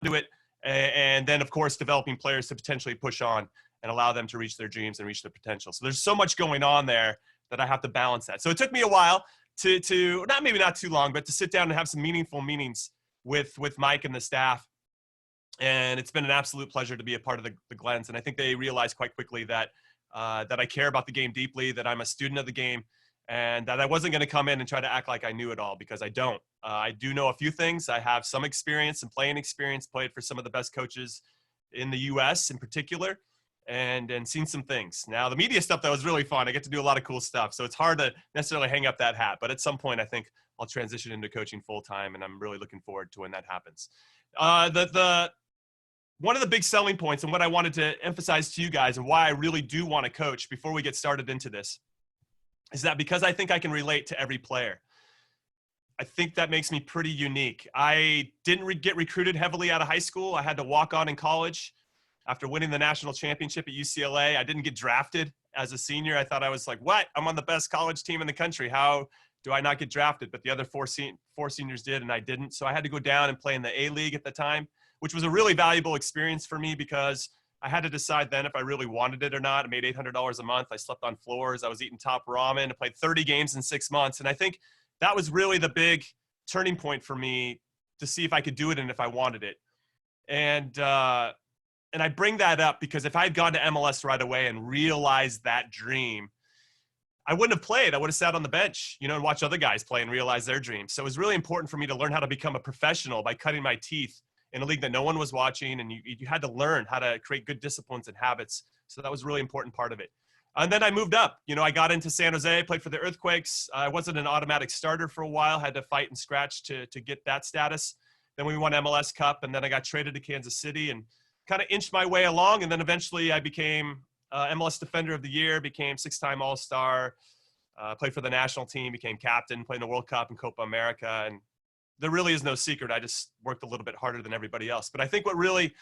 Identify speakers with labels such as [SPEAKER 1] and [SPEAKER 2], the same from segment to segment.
[SPEAKER 1] do it. And then, of course, developing players to potentially push on and allow them to reach their dreams and reach their potential. So there's so much going on there that I have to balance that. So it took me a while to maybe not too long, but to sit down and have some meaningful meetings with Mike and the staff. And it's been an absolute pleasure to be a part of the Glens. And I think they realized quite quickly that I care about the game deeply, that I'm a student of the game, and that I wasn't going to come in and try to act like I knew it all, because I don't. I do know a few things. I have some experience and playing experience, played for some of the best coaches in the U.S. in particular, and seen some things. Now, the media stuff, though, is really fun. I get to do a lot of cool stuff, so it's hard to necessarily hang up that hat. But at some point, I think I'll transition into coaching full-time, and I'm really looking forward to when that happens. One of the big selling points, and what I wanted to emphasize to you guys, and why I really do want to coach before we get started into this, is that because I think I can relate to every player. I think that makes me pretty unique. I didn't get recruited heavily out of high school. I had to walk on in college. After winning the national championship at UCLA, I didn't get drafted as a senior. I thought I was like, what? I'm on the best college team in the country. How do I not get drafted? But the other four seniors did, and I didn't. So I had to go down and play in the A-League at the time, which was a really valuable experience for me, because I had to decide then if I really wanted it or not. I made $800 a month. I slept on floors. I was eating top ramen. I played 30 games in 6 months. And I think that was really the big turning point for me to see if I could do it and if I wanted it. And I bring that up because if I had gone to MLS right away and realized that dream, I wouldn't have played. I would have sat on the bench, and watch other guys play and realize their dreams. So it was really important for me to learn how to become a professional by cutting my teeth in a league that no one was watching, and you had to learn how to create good disciplines and habits. So that was a really important part of it. And then I moved up. I got into San Jose, played for the Earthquakes. I wasn't an automatic starter for a while, had to fight and scratch to get that status. Then we won MLS Cup, and then I got traded to Kansas City and kind of inched my way along. And then eventually I became MLS Defender of the Year, became 6-time All-Star, played for the national team, became captain, played in the World Cup and Copa America. And there really is no secret. I just worked a little bit harder than everybody else. But I think what really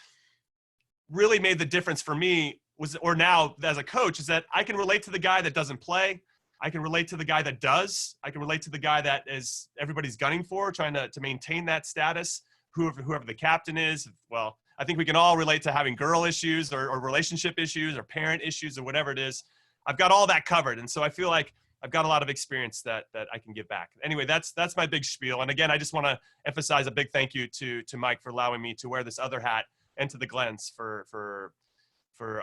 [SPEAKER 1] made the difference for me was, or now as a coach, is that I can relate to the guy that doesn't play. I can relate to the guy that does. I can relate to the guy that is everybody's gunning for, trying to maintain that status, whoever the captain is. Well, I think we can all relate to having girl issues or relationship issues or parent issues or whatever it is. I've got all that covered. And so I feel like I've got a lot of experience that I can give back. Anyway, that's my big spiel. And again, I just want to emphasize a big thank you to Mike for allowing me to wear this other hat, and to the Glens for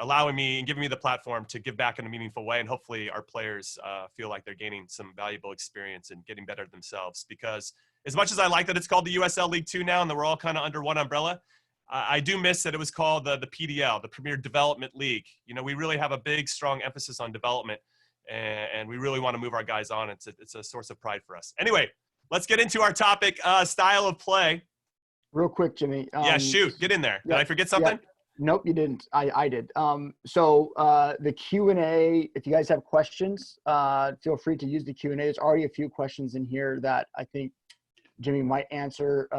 [SPEAKER 1] allowing me and giving me the platform to give back in a meaningful way. And hopefully our players feel like they're gaining some valuable experience and getting better themselves. Because as much as I like that it's called the USL League Two now and that we're all kind of under one umbrella, I do miss that it was called the PDL, the Premier Development League. We really have a big, strong emphasis on development. And we really want to move our guys on. It's a source of pride for us. Anyway, let's get into our topic, style of play.
[SPEAKER 2] Real quick, Jimmy.
[SPEAKER 1] Yeah, shoot. Get in there. Did I forget something?
[SPEAKER 2] Yeah. Nope, you didn't. I did. So the Q&A, if you guys have questions, feel free to use the Q&A. There's already a few questions in here that I think Jimmy might answer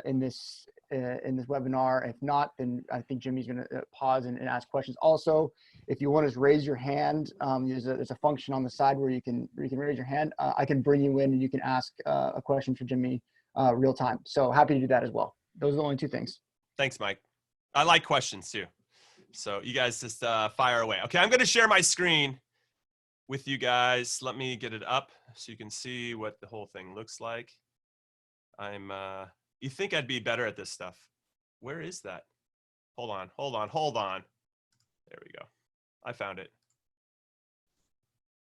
[SPEAKER 2] in this webinar. If not, then I think Jimmy's going to pause and ask questions. Also, if you want to raise your hand, there's a function on the side where you can raise your hand. I can bring you in and you can ask a question for Jimmy real time. So happy to do that as well. Those are the only two things.
[SPEAKER 1] Thanks, Mike. I like questions too. So you guys just fire away. Okay, I'm going to share my screen with you guys. Let me get it up so you can see what the whole thing looks like. You think I'd be better at this stuff. Where is that? Hold on. There we go. I found it.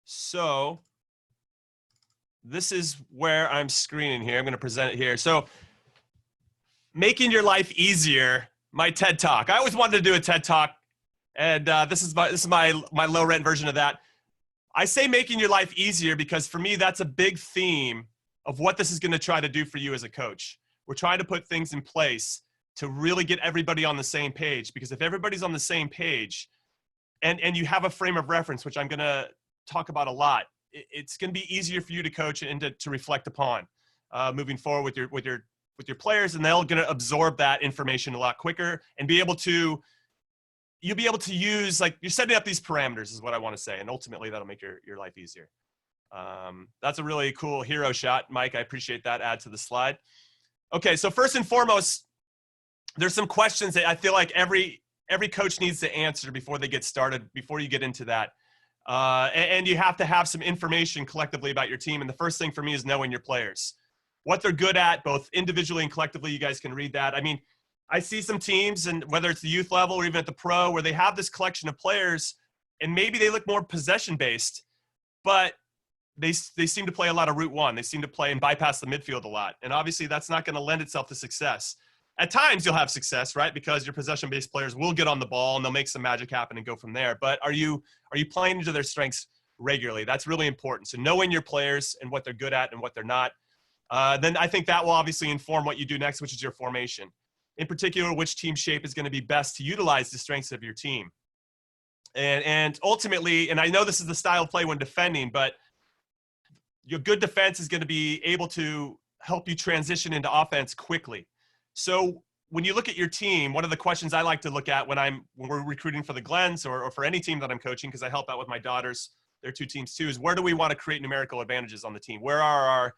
[SPEAKER 1] So this is where I'm screening here. I'm going to present it here. So making your life easier, my TED Talk. I always wanted to do a TED Talk, and this is my low rent version of that. I say making your life easier because for me, that's a big theme of what this is going to try to do for you as a coach. We're trying to put things in place to really get everybody on the same page, because if everybody's on the same page and you have a frame of reference, which I'm going to talk about a lot, it's going to be easier for you to coach and to reflect upon moving forward with your players, and they're going to absorb that information a lot quicker and you'll be able to use, like, you're setting up these parameters is what I want to say. And ultimately that'll make your life easier. That's a really cool hero shot, Mike. I appreciate that. Add to the slide. Okay. So first and foremost, there's some questions that I feel like every coach needs to answer before they get started, before you get into that. And you have to have some information collectively about your team. And the first thing for me is knowing your players, what they're good at, both individually and collectively. You guys can read that. I mean, I see some teams, and whether it's the youth level or even at the pro, where they have this collection of players, and maybe they look more possession-based, but they seem to play a lot of route one. They seem to play and bypass the midfield a lot. And obviously that's not going to lend itself to success. At times you'll have success, right? Because your possession-based players will get on the ball and they'll make some magic happen and go from there. But are you playing into their strengths regularly? That's really important. So knowing your players and what they're good at and what they're not. Then I think that will obviously inform what you do next, which is your formation. In particular, which team shape is going to be best to utilize the strengths of your team. And ultimately, and I know this is the style of play when defending, but your good defense is going to be able to help you transition into offense quickly. So when you look at your team, one of the questions I like to look at when we're recruiting for the Glens or for any team that I'm coaching, because I help out with my daughters, their two teams too, is where do we want to create numerical advantages on the team? Where are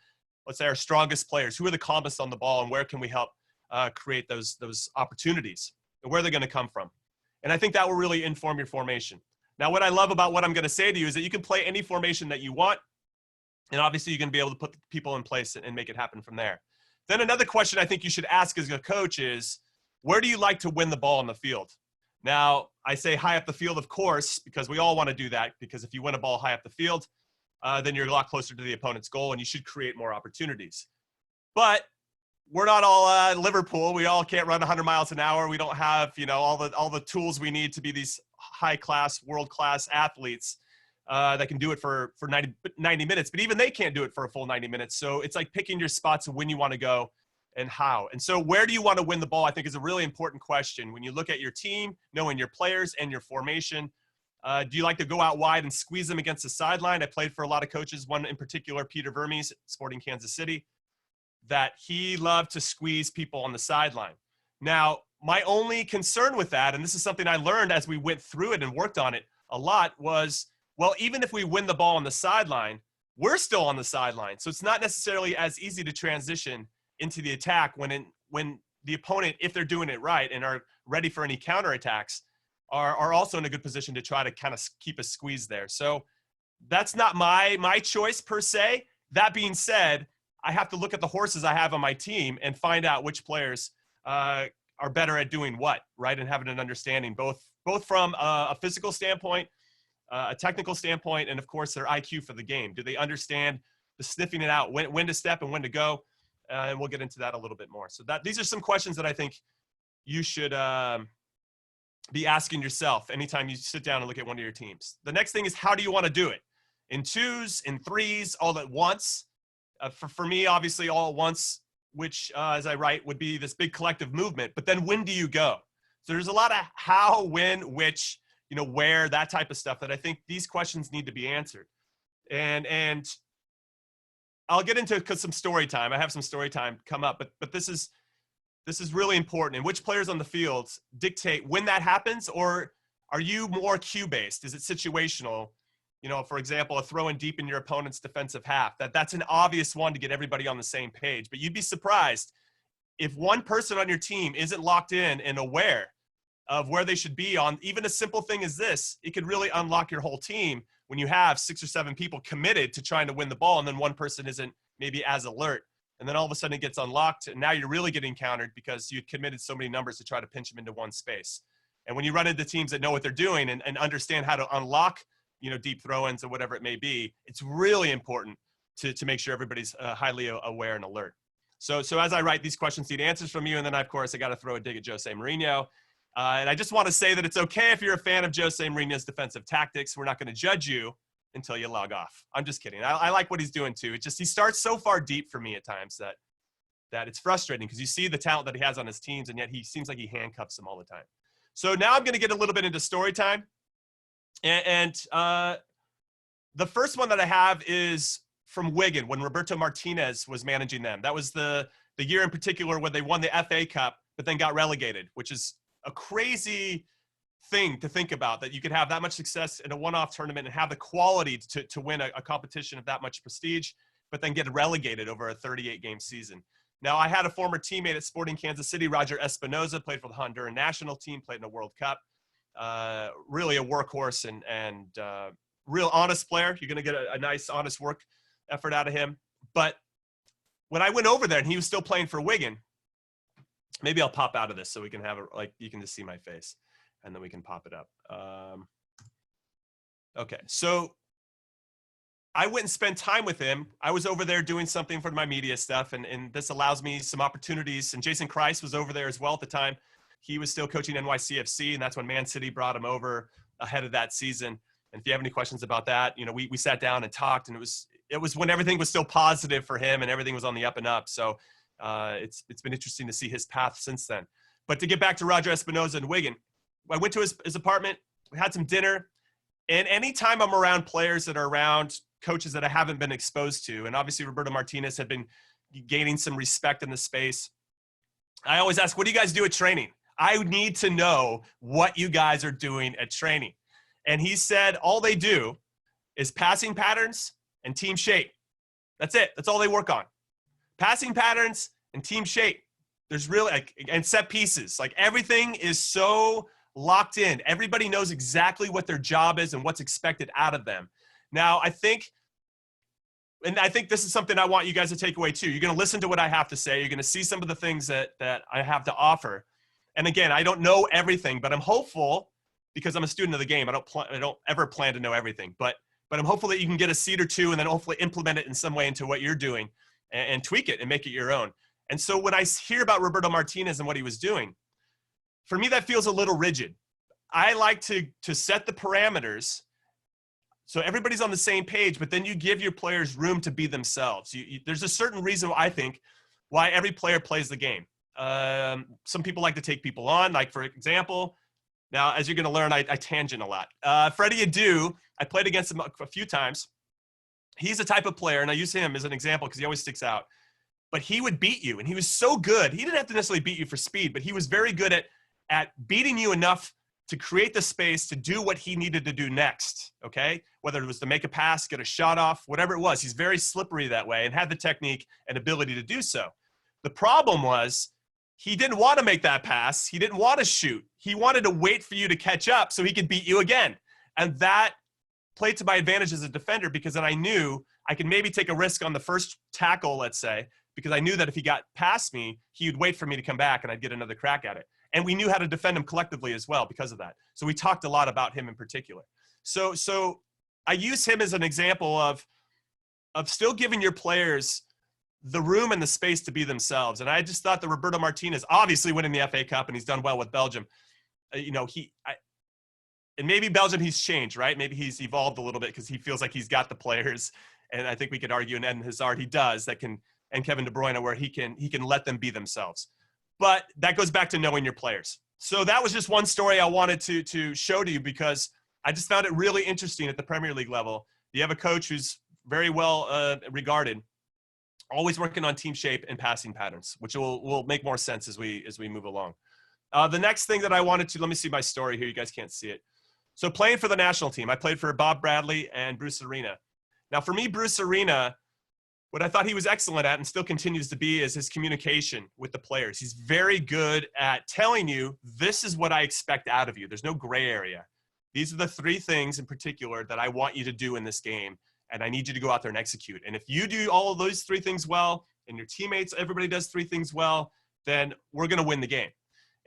[SPEAKER 1] let's say our strongest players? Who are the calmest on the ball, and where can we help create those opportunities, and where they're going to come from? And I think that will really inform your formation. Now, what I love about what I'm going to say to you is that you can play any formation that you want. And obviously you're going to be able to put people in place and make it happen from there. Then another question I think you should ask as a coach is, where do you like to win the ball on the field? Now, I say high up the field, of course, because we all want to do that, because if you win a ball high up the field, then you're a lot closer to the opponent's goal and you should create more opportunities. But we're not all Liverpool. We all can't run 100 miles an hour. We don't have, all the tools we need to be these high-class, world-class athletes. That can do it for 90 minutes, but even they can't do it for a full 90 minutes. So it's like picking your spots of when you want to go and how. And so where do you want to win the ball, I think, is a really important question. When you look at your team, knowing your players and your formation, do you like to go out wide and squeeze them against the sideline? I played for a lot of coaches, one in particular, Peter Vermes, Sporting Kansas City, that he loved to squeeze people on the sideline. Now, my only concern with that, and this is something I learned as we went through it and worked on it a lot, was, well, even if we win the ball on the sideline, we're still on the sideline. So it's not necessarily as easy to transition into the attack when the opponent, if they're doing it right and are ready for any counterattacks, are also in a good position to try to kind of keep a squeeze there. So that's not my choice per se. That being said, I have to look at the horses I have on my team and find out which players are better at doing what, right? And having an understanding, both from a physical standpoint, a technical standpoint, and of course their IQ for the game. Do they understand the sniffing it out, when to step and when to go? And we'll get into that a little bit more. So these are some questions that I think you should be asking yourself anytime you sit down and look at one of your teams. The next thing is, how do you want to do it? In twos, in threes, all at once? For me, obviously all at once, which as I write would be this big collective movement, but then when do you go? So there's a lot of how, when, which, where, that type of stuff that I think these questions need to be answered. And I'll get into some story time. I have some story time come up, but this is really important. And which players on the field dictate when that happens, or are you more cue-based? Is it situational? For example, a throw in deep in your opponent's defensive half. That's an obvious one to get everybody on the same page. But you'd be surprised if one person on your team isn't locked in and aware of where they should be on even a simple thing as this. It could really unlock your whole team when you have 6 or 7 people committed to trying to win the ball, and then one person isn't maybe as alert. And then all of a sudden it gets unlocked, and now you're really getting countered because you committed so many numbers to try to pinch them into one space. And when you run into teams that know what they're doing and understand how to unlock, deep throw-ins or whatever it may be, it's really important to make sure everybody's highly aware and alert. So as I write, these questions need answers from you. And then, of course, I got to throw a dig at Jose Mourinho. And I just want to say that it's okay if you're a fan of Jose Mourinho's defensive tactics. We're not going to judge you until you log off. I'm just kidding. I like what he's doing too. It's just he starts so far deep for me at times that it's frustrating because you see the talent that he has on his teams, and yet he seems like he handcuffs them all the time. So now I'm going to get a little bit into story time. And the first one that I have is from Wigan when Roberto Martinez was managing them. That was the year in particular when they won the FA Cup, but then got relegated, which is a crazy thing to think about, that you could have that much success in a one-off tournament and have the quality to win a competition of that much prestige, but then get relegated over a 38-game season. Now, I had a former teammate at Sporting Kansas City, Roger Espinoza, played for the Honduran national team, played in the World Cup. Really a workhorse and real honest player. You're going to get a nice, honest work effort out of him. But when I went over there and he was still playing for Wigan, maybe I'll pop out of this so we can have it, like, you can just see my face and then we can pop it up. Okay, so I went and spent time with him. I was over there doing something for my media stuff, and this allows me some opportunities. And Jason Kreis was over there as well at the time. He was still coaching NYCFC, and that's when Man City brought him over ahead of that season. And if you have any questions about that, you know, we sat down and talked, and it was when everything was still positive for him and everything was on the up and up. So it's been interesting to see his path since then. But to get back to Roger Espinoza and Wigan, I went to his apartment. We had some dinner. And anytime I'm around players that are around coaches that I haven't been exposed to, and obviously Roberto Martinez had been gaining some respect in the space, I always ask, what do you guys do at training? I need to know what you guys are doing at training. And he said all they do is passing patterns and team shape. That's it. That's all they work on. Passing patterns and team shape. There's really, and set pieces. Like, everything is so locked in. Everybody knows exactly what their job is and what's expected out of them. Now, I think this is something I want you guys to take away too. You're going to listen to what I have to say. You're going to see some of the things that I have to offer. And again, I don't know everything, but I'm hopeful, because I'm a student of the game. I don't ever plan to know everything, but I'm hopeful that you can get a seed or two and then hopefully implement it in some way into what you're doing and tweak it and make it your own. And so when I hear about Roberto Martinez and what he was doing, for me, that feels a little rigid. I like to set the parameters so everybody's on the same page, but then you give your players room to be themselves. There's a certain reason, I think, why every player plays the game. Some people like to take people on, like, for example, now, as you're going to learn, I tangent a lot. Freddie Adu, I played against him a few times. He's the type of player, and I use him as an example because he always sticks out, but he would beat you, and he was so good. He didn't have to necessarily beat you for speed, but he was very good at beating you enough to create the space to do what he needed to do next, okay? Whether it was to make a pass, get a shot off, whatever it was. He's very slippery that way and had the technique and ability to do so. The problem was he didn't want to make that pass. He didn't want to shoot. He wanted to wait for you to catch up so he could beat you again. And that played to my advantage as a defender, because then I knew I could maybe take a risk on the first tackle, let's say, because I knew that if he got past me, he would wait for me to come back and I'd get another crack at it. And we knew how to defend him collectively as well because of that. So we talked a lot about him in particular. So I use him as an example of still giving your players the room and the space to be themselves. And I just thought that Roberto Martinez, obviously winning the FA Cup, and he's done well with Belgium. And maybe Belgium, he's changed, right? Maybe he's evolved a little bit because he feels like he's got the players. And I think we could argue, and Eden Hazard, he does, that can, and Kevin De Bruyne, where he can let them be themselves. But that goes back to knowing your players. So that was just one story I wanted to show to you, because I just found it really interesting at the Premier League level. You have a coach who's very well regarded, always working on team shape and passing patterns, which will make more sense as we move along. The next thing that I wanted to, let me see my story here. You guys can't see it. So playing for the national team, I played for Bob Bradley and Bruce Arena. Now for me, Bruce Arena, what I thought he was excellent at and still continues to be is his communication with the players. He's very good at telling you, this is what I expect out of you. There's no gray area. These are the three things in particular that I want you to do in this game, and I need you to go out there and execute. And if you do all of those three things well, and your teammates, everybody does three things well, then we're going to win the game.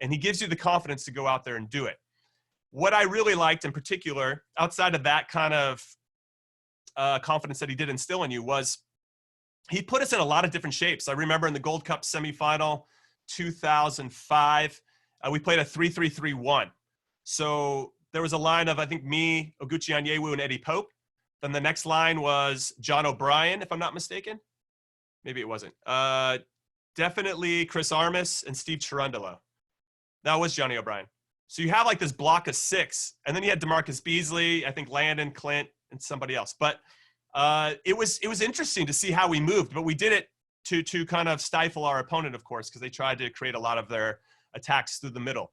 [SPEAKER 1] And he gives you the confidence to go out there and do it. What I really liked in particular, outside of that kind of confidence that he did instill in you, was he put us in a lot of different shapes. I remember in the Gold Cup semifinal, 2005, we played a 3-3-3-1. So there was a line of, I think, me, Oguchi Onyewu, and Eddie Pope. Then the next line was John O'Brien, if I'm not mistaken. Maybe it wasn't. Definitely Chris Armas and Steve Cherundolo. That was Johnny O'Brien. So you have like this block of six. And then you had DeMarcus Beasley, I think Landon, Clint, and somebody else. But it was interesting to see how we moved, but we did it to kind of stifle our opponent, of course, because they tried to create a lot of their attacks through the middle.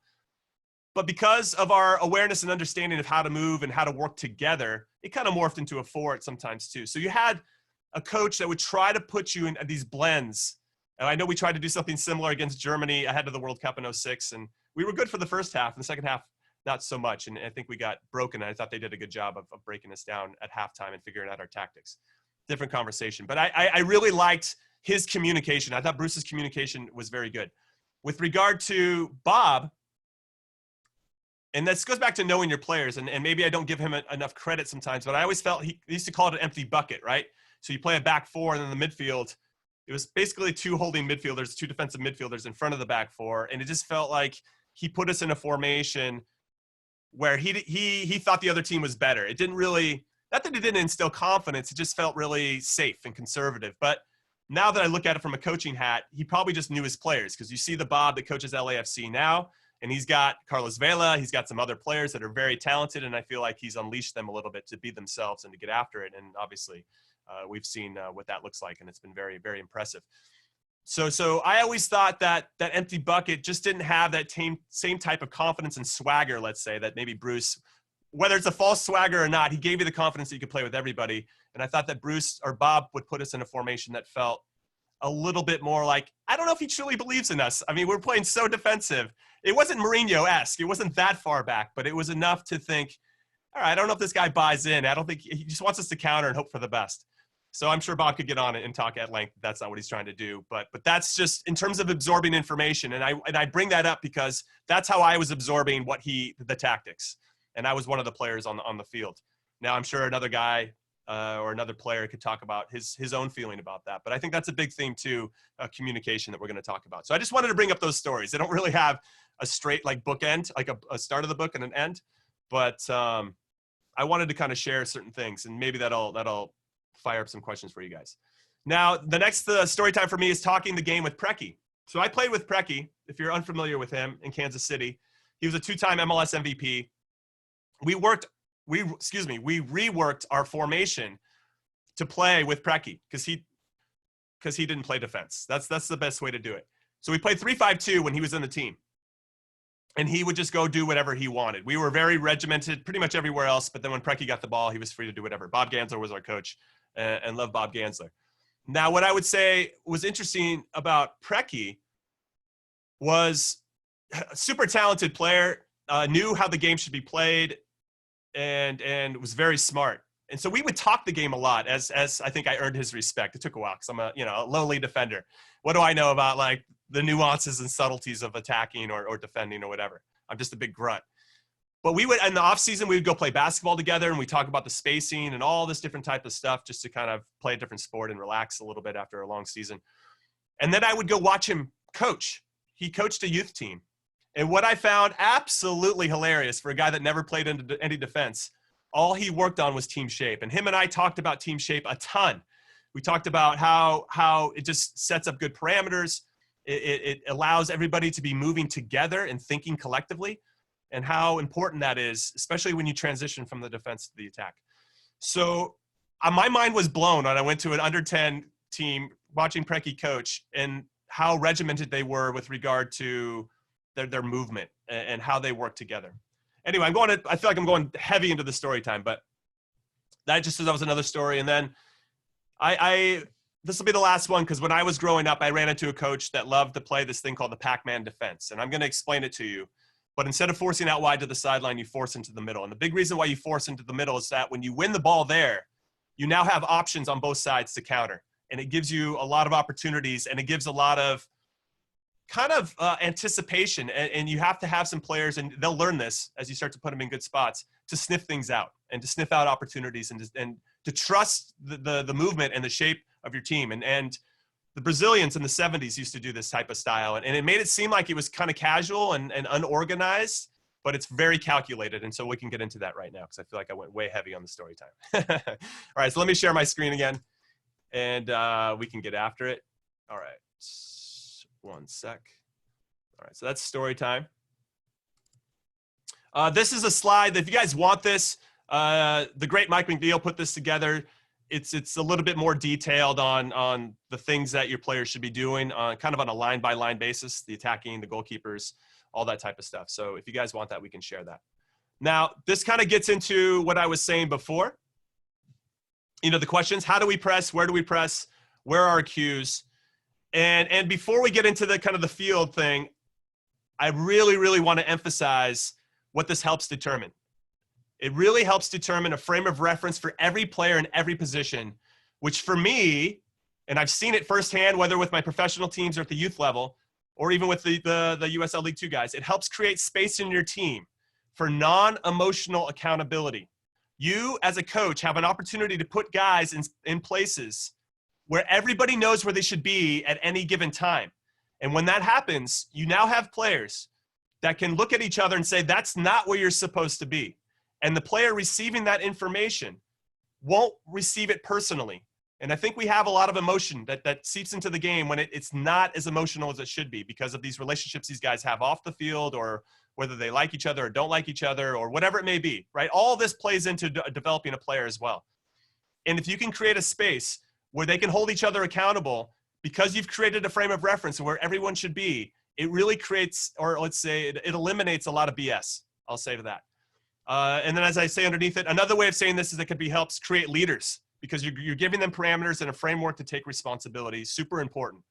[SPEAKER 1] But because of our awareness and understanding of how to move and how to work together, it kind of morphed into a four at sometimes too. So you had a coach that would try to put you in these blends And I know we tried to do something similar against Germany ahead of the World Cup in 2006, and we were good for the first half. In the second half, not so much. And I think we got broken. And I thought they did a good job of breaking us down at halftime and figuring out our tactics. Different conversation. But I really liked his communication. I thought Bruce's communication was very good. With regard to Bob, and this goes back to knowing your players, and maybe I don't give him enough credit sometimes, but I always felt he used to call it an empty bucket, right? So you play a back four, and then the midfield, it was basically two holding midfielders, two defensive midfielders in front of the back four, and it just felt like he put us in a formation where he thought the other team was better. It didn't really, not that it didn't instill confidence, it just felt really safe and conservative. But now that I look at it from a coaching hat, he probably just knew his players, because you see the Bob that coaches LAFC now, and he's got Carlos Vela, he's got some other players that are very talented, and I feel like he's unleashed them a little bit to be themselves and to get after it. And obviously, we've seen what that looks like, and it's been very, very impressive. So I always thought that empty bucket just didn't have that same type of confidence and swagger, let's say, that maybe Bruce, whether it's a false swagger or not, he gave you the confidence that you could play with everybody. And I thought that Bruce or Bob would put us in a formation that felt a little bit more like, I don't know if he truly believes in us. I mean, we're playing so defensive. It wasn't Mourinho-esque. It wasn't that far back, but it was enough to think, all right, I don't know if this guy buys in. I don't think he just wants us to counter and hope for the best. So I'm sure Bob could get on it and talk at length. That's not what he's trying to do. But that's just in terms of absorbing information. And I bring that up because that's how I was absorbing the tactics. And I was one of the players on the field. Now I'm sure another guy or another player could talk about his own feeling about that. But I think that's a big theme too, communication, that we're going to talk about. So I just wanted to bring up those stories. They don't really have a straight like bookend, like a start of the book and an end. But I wanted to kind of share certain things, and maybe that'll fire up some questions for you guys. Now, the next story time for me is talking the game with Preki. So I played with Preki, if you're unfamiliar with him, in Kansas City. He was a two-time MLS MVP. We reworked our formation to play with Preki because he didn't play defense. That's the best way to do it. So we played 3-5-2 when he was in the team. And he would just go do whatever he wanted. We were very regimented pretty much everywhere else, but then when Preki got the ball, he was free to do whatever. Bob Gansler was our coach, and love Bob Gansler. Now, what I would say was interesting about Preki was a super talented player, knew how the game should be played, and was very smart. And so we would talk the game a lot, as I think I earned his respect. It took a while because I'm a lowly defender. What do I know about like the nuances and subtleties of attacking or defending or whatever? I'm just a big grunt. But we would, in the off season, we would go play basketball together, and we talk about the spacing and all this different type of stuff, just to kind of play a different sport and relax a little bit after a long season. And then I would go watch him coach. He coached a youth team. And what I found absolutely hilarious for a guy that never played into any defense, all he worked on was team shape. And him and I talked about team shape a ton. We talked about how it just sets up good parameters. It allows everybody to be moving together and thinking collectively, and how important that is, especially when you transition from the defense to the attack. So my mind was blown when I went to an under-10 team watching Preki coach, and how regimented they were with regard to their movement and how they work together. Anyway, I feel like I'm going heavy into the story time, but that was another story. And then this will be the last one, because when I was growing up, I ran into a coach that loved to play this thing called the Pac-Man Defense. And I'm going to explain it to you. But instead of forcing out wide to the sideline, you force into the middle. And the big reason why you force into the middle is that when you win the ball there, you now have options on both sides to counter. And it gives you a lot of opportunities, and it gives a lot of kind of anticipation. And you have to have some players, and they'll learn this as you start to put them in good spots, to sniff things out and to sniff out opportunities, and to trust the movement and the shape of your team. And the Brazilians in the 70s used to do this type of style, and it made it seem like it was kind of casual and unorganized, but it's very calculated. And so we can get into that right now, because I feel like I went way heavy on the story time. All right, so let me share my screen again, and we can get after it. All right, 1 sec. All right, so that's story time. This is a slide that, if you guys want this, the great Mike McNeil put this together. It's a little bit more detailed on the things that your players should be doing, kind of on a line-by-line basis, the attacking, the goalkeepers, all that type of stuff. So if you guys want that, we can share that. Now, this kind of gets into what I was saying before. The questions: how do we press? Where do we press? Where are our cues? And before we get into the kind of the field thing, I really, really want to emphasize what this helps determine. It really helps determine a frame of reference for every player in every position, which for me, and I've seen it firsthand, whether with my professional teams or at the youth level, or even with the USL League Two guys, it helps create space in your team for non-emotional accountability. You, as a coach, have an opportunity to put guys in places where everybody knows where they should be at any given time. And when that happens, you now have players that can look at each other and say, that's not where you're supposed to be. And the player receiving that information won't receive it personally. And I think we have a lot of emotion that seeps into the game when it's not as emotional as it should be because of these relationships these guys have off the field, or whether they like each other or don't like each other, or whatever it may be, right? All this plays into developing a player as well. And if you can create a space where they can hold each other accountable because you've created a frame of reference where everyone should be, it really creates, or let's say it eliminates a lot of BS. I'll say to that. And then as I say underneath it, another way of saying this is it helps create leaders because you're giving them parameters and a framework to take responsibility. Super important.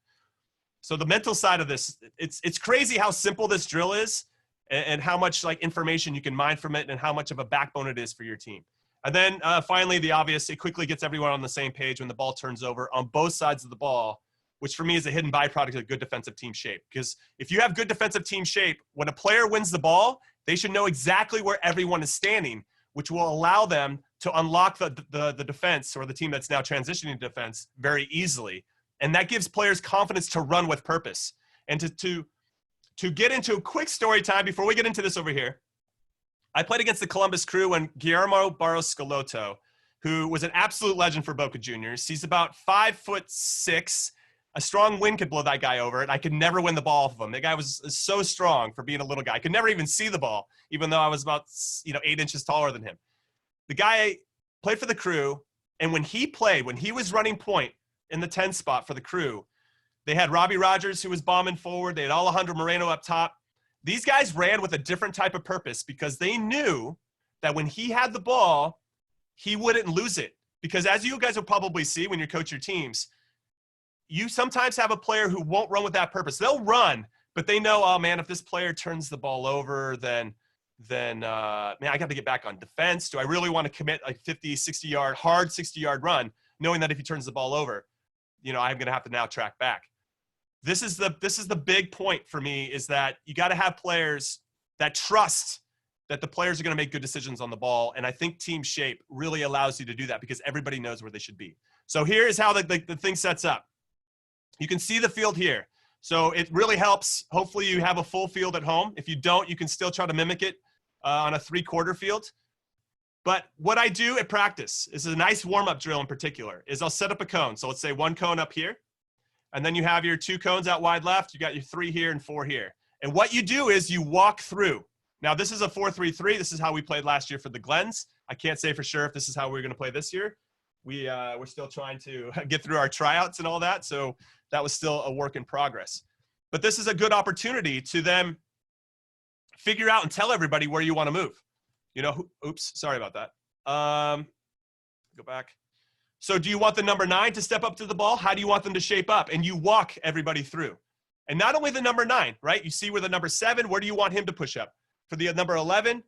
[SPEAKER 1] So the mental side of this, it's crazy how simple this drill is and how much like information you can mine from it and how much of a backbone it is for your team. And then finally, the obvious, it quickly gets everyone on the same page when the ball turns over on both sides of the ball, which for me is a hidden byproduct of good defensive team shape. Because if you have good defensive team shape, when a player wins the ball, they should know exactly where everyone is standing, which will allow them to unlock the defense or the team that's now transitioning to defense very easily. And that gives players confidence to run with purpose. And to get into a quick story time before we get into this over here, I played against the Columbus Crew when Guillermo Barros Schelotto, who was an absolute legend for Boca Juniors. He's about 5'6". A strong wind could blow that guy over, and I could never win the ball off of him. That guy was so strong for being a little guy. I could never even see the ball, even though I was about 8 inches taller than him. The guy played for the Crew, and when he was running point in the 10 spot for the Crew, they had Robbie Rogers, who was bombing forward. They had Alejandro Moreno up top. These guys ran with a different type of purpose because they knew that when he had the ball, he wouldn't lose it. Because as you guys will probably see when you coach your teams, you sometimes have a player who won't run with that purpose. They'll run, but they know, oh man, if this player turns the ball over, then man, I got to get back on defense. Do I really want to commit like 50, 60-yard, hard 60-yard run, knowing that if he turns the ball over, I'm going to have to now track back. This is the big point for me, is that you got to have players that trust that the players are going to make good decisions on the ball. And I think team shape really allows you to do that because everybody knows where they should be. So here is how the thing sets up. You can see the field here. So it really helps. Hopefully you have a full field at home. If you don't, you can still try to mimic it on a 3/4 field. But what I do at practice, this is a nice warm-up drill in particular, is I'll set up a cone. So let's say 1 cone up here. And then you have your 2 cones out wide left. You got your 3 here and 4 here. And what you do is you walk through. Now, this is a 4-3-3. This is how we played last year for the Glens. I can't say for sure if this is how we're going to play this year. We're still trying to get through our tryouts and all that. So that was still a work in progress. But this is a good opportunity to then figure out and tell everybody where you want to move. Oops, sorry about that. Go back. So do you want the number 9 to step up to the ball? How do you want them to shape up? And you walk everybody through. And not only the number 9, right? You see where the number 7, where do you want him to push up? For the number 11,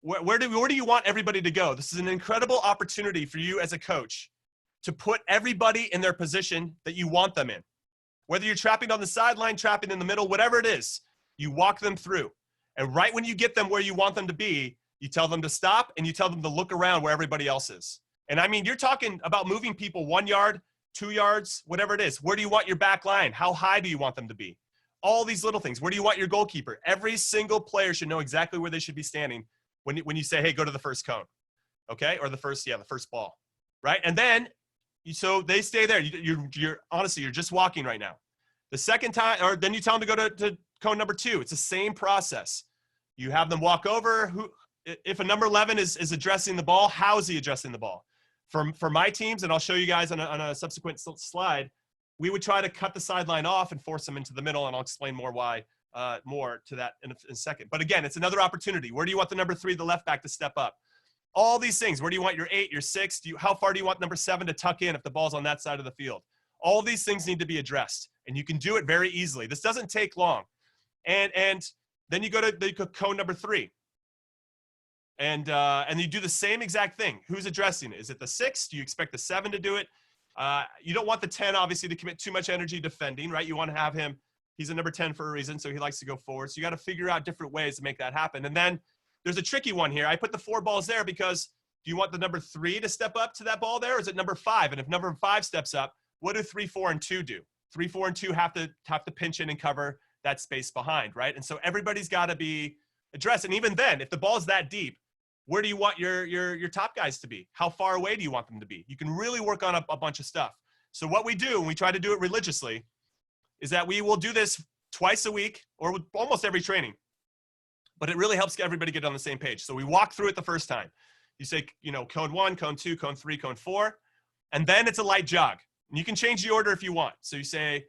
[SPEAKER 1] where do you want everybody to go? This is an incredible opportunity for you as a coach to put everybody in their position that you want them in. Whether you're trapping on the sideline, trapping in the middle, whatever it is, you walk them through. And right when you get them where you want them to be, you tell them to stop and you tell them to look around where everybody else is. And I mean, you're talking about moving people 1 yard, 2 yards, whatever it is. Where do you want your back line? How high do you want them to be? All these little things. Where do you want your goalkeeper? Every single player should know exactly where they should be standing when you say, hey, go to the first cone, okay? Or the first ball, right? And then, so they stay there. You're honestly, you're just walking right now. The second time, or then you tell them to go to cone number 2. It's the same process. You have them walk over. If a number 11 is addressing the ball, how is he addressing the ball? For my teams, and I'll show you guys on a subsequent slide, we would try to cut the sideline off and force them into the middle, and I'll explain more to that in a second. But again, it's another opportunity. Where do you want the number 3, the left back, to step up? All these things. Where do you want your 8, your 6? How far do you want number 7 to tuck in if the ball's on that side of the field? All these things need to be addressed, and you can do it very easily. This doesn't take long. And then you go to cone number 3. And you do the same exact thing. Who's addressing it? Is it the 6? Do you expect the 7 to do it? You don't want the 10, obviously, to commit too much energy defending, right? You want to have him, he's a number 10 for a reason, so he likes to go forward. So you got to figure out different ways to make that happen. And then there's a tricky one here. I put the 4 balls there because do you want the number 3 to step up to that ball there, or is it number 5? And if number 5 steps up, what do 3, 4, and 2 do? 3, 4, and 2 have to pinch in and cover that space behind, right? And so everybody's got to be addressed. And even then, if the ball's that deep, where do you want your top guys to be? How far away do you want them to be? You can really work on a bunch of stuff. So what we do, and we try to do it religiously, is that we will do this twice a week or with almost every training. But it really helps everybody get on the same page. So we walk through it the first time. You say, cone 1, cone 2, cone 3, cone 4, and then it's a light jog. And you can change the order if you want. So you say,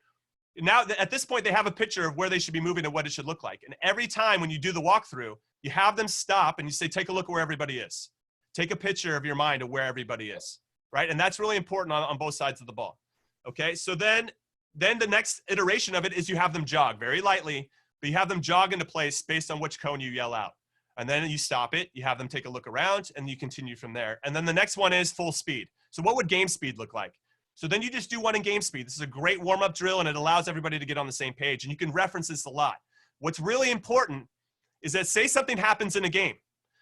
[SPEAKER 1] now at this point, they have a picture of where they should be moving and what it should look like. And every time when you do the walkthrough, you have them stop and you say, take a look where everybody is. Take a picture of your mind of where everybody is, right? And that's really important on both sides of the ball. Okay, so then the next iteration of it is you have them jog very lightly, but you have them jog into place based on which cone you yell out. And then you stop it, you have them take a look around, and you continue from there. And then the next one is full speed. So what would game speed look like? So then you just do one in game speed. This is a great warm-up drill, and it allows everybody to get on the same page. And you can reference this a lot. What's really important is that say something happens in a game.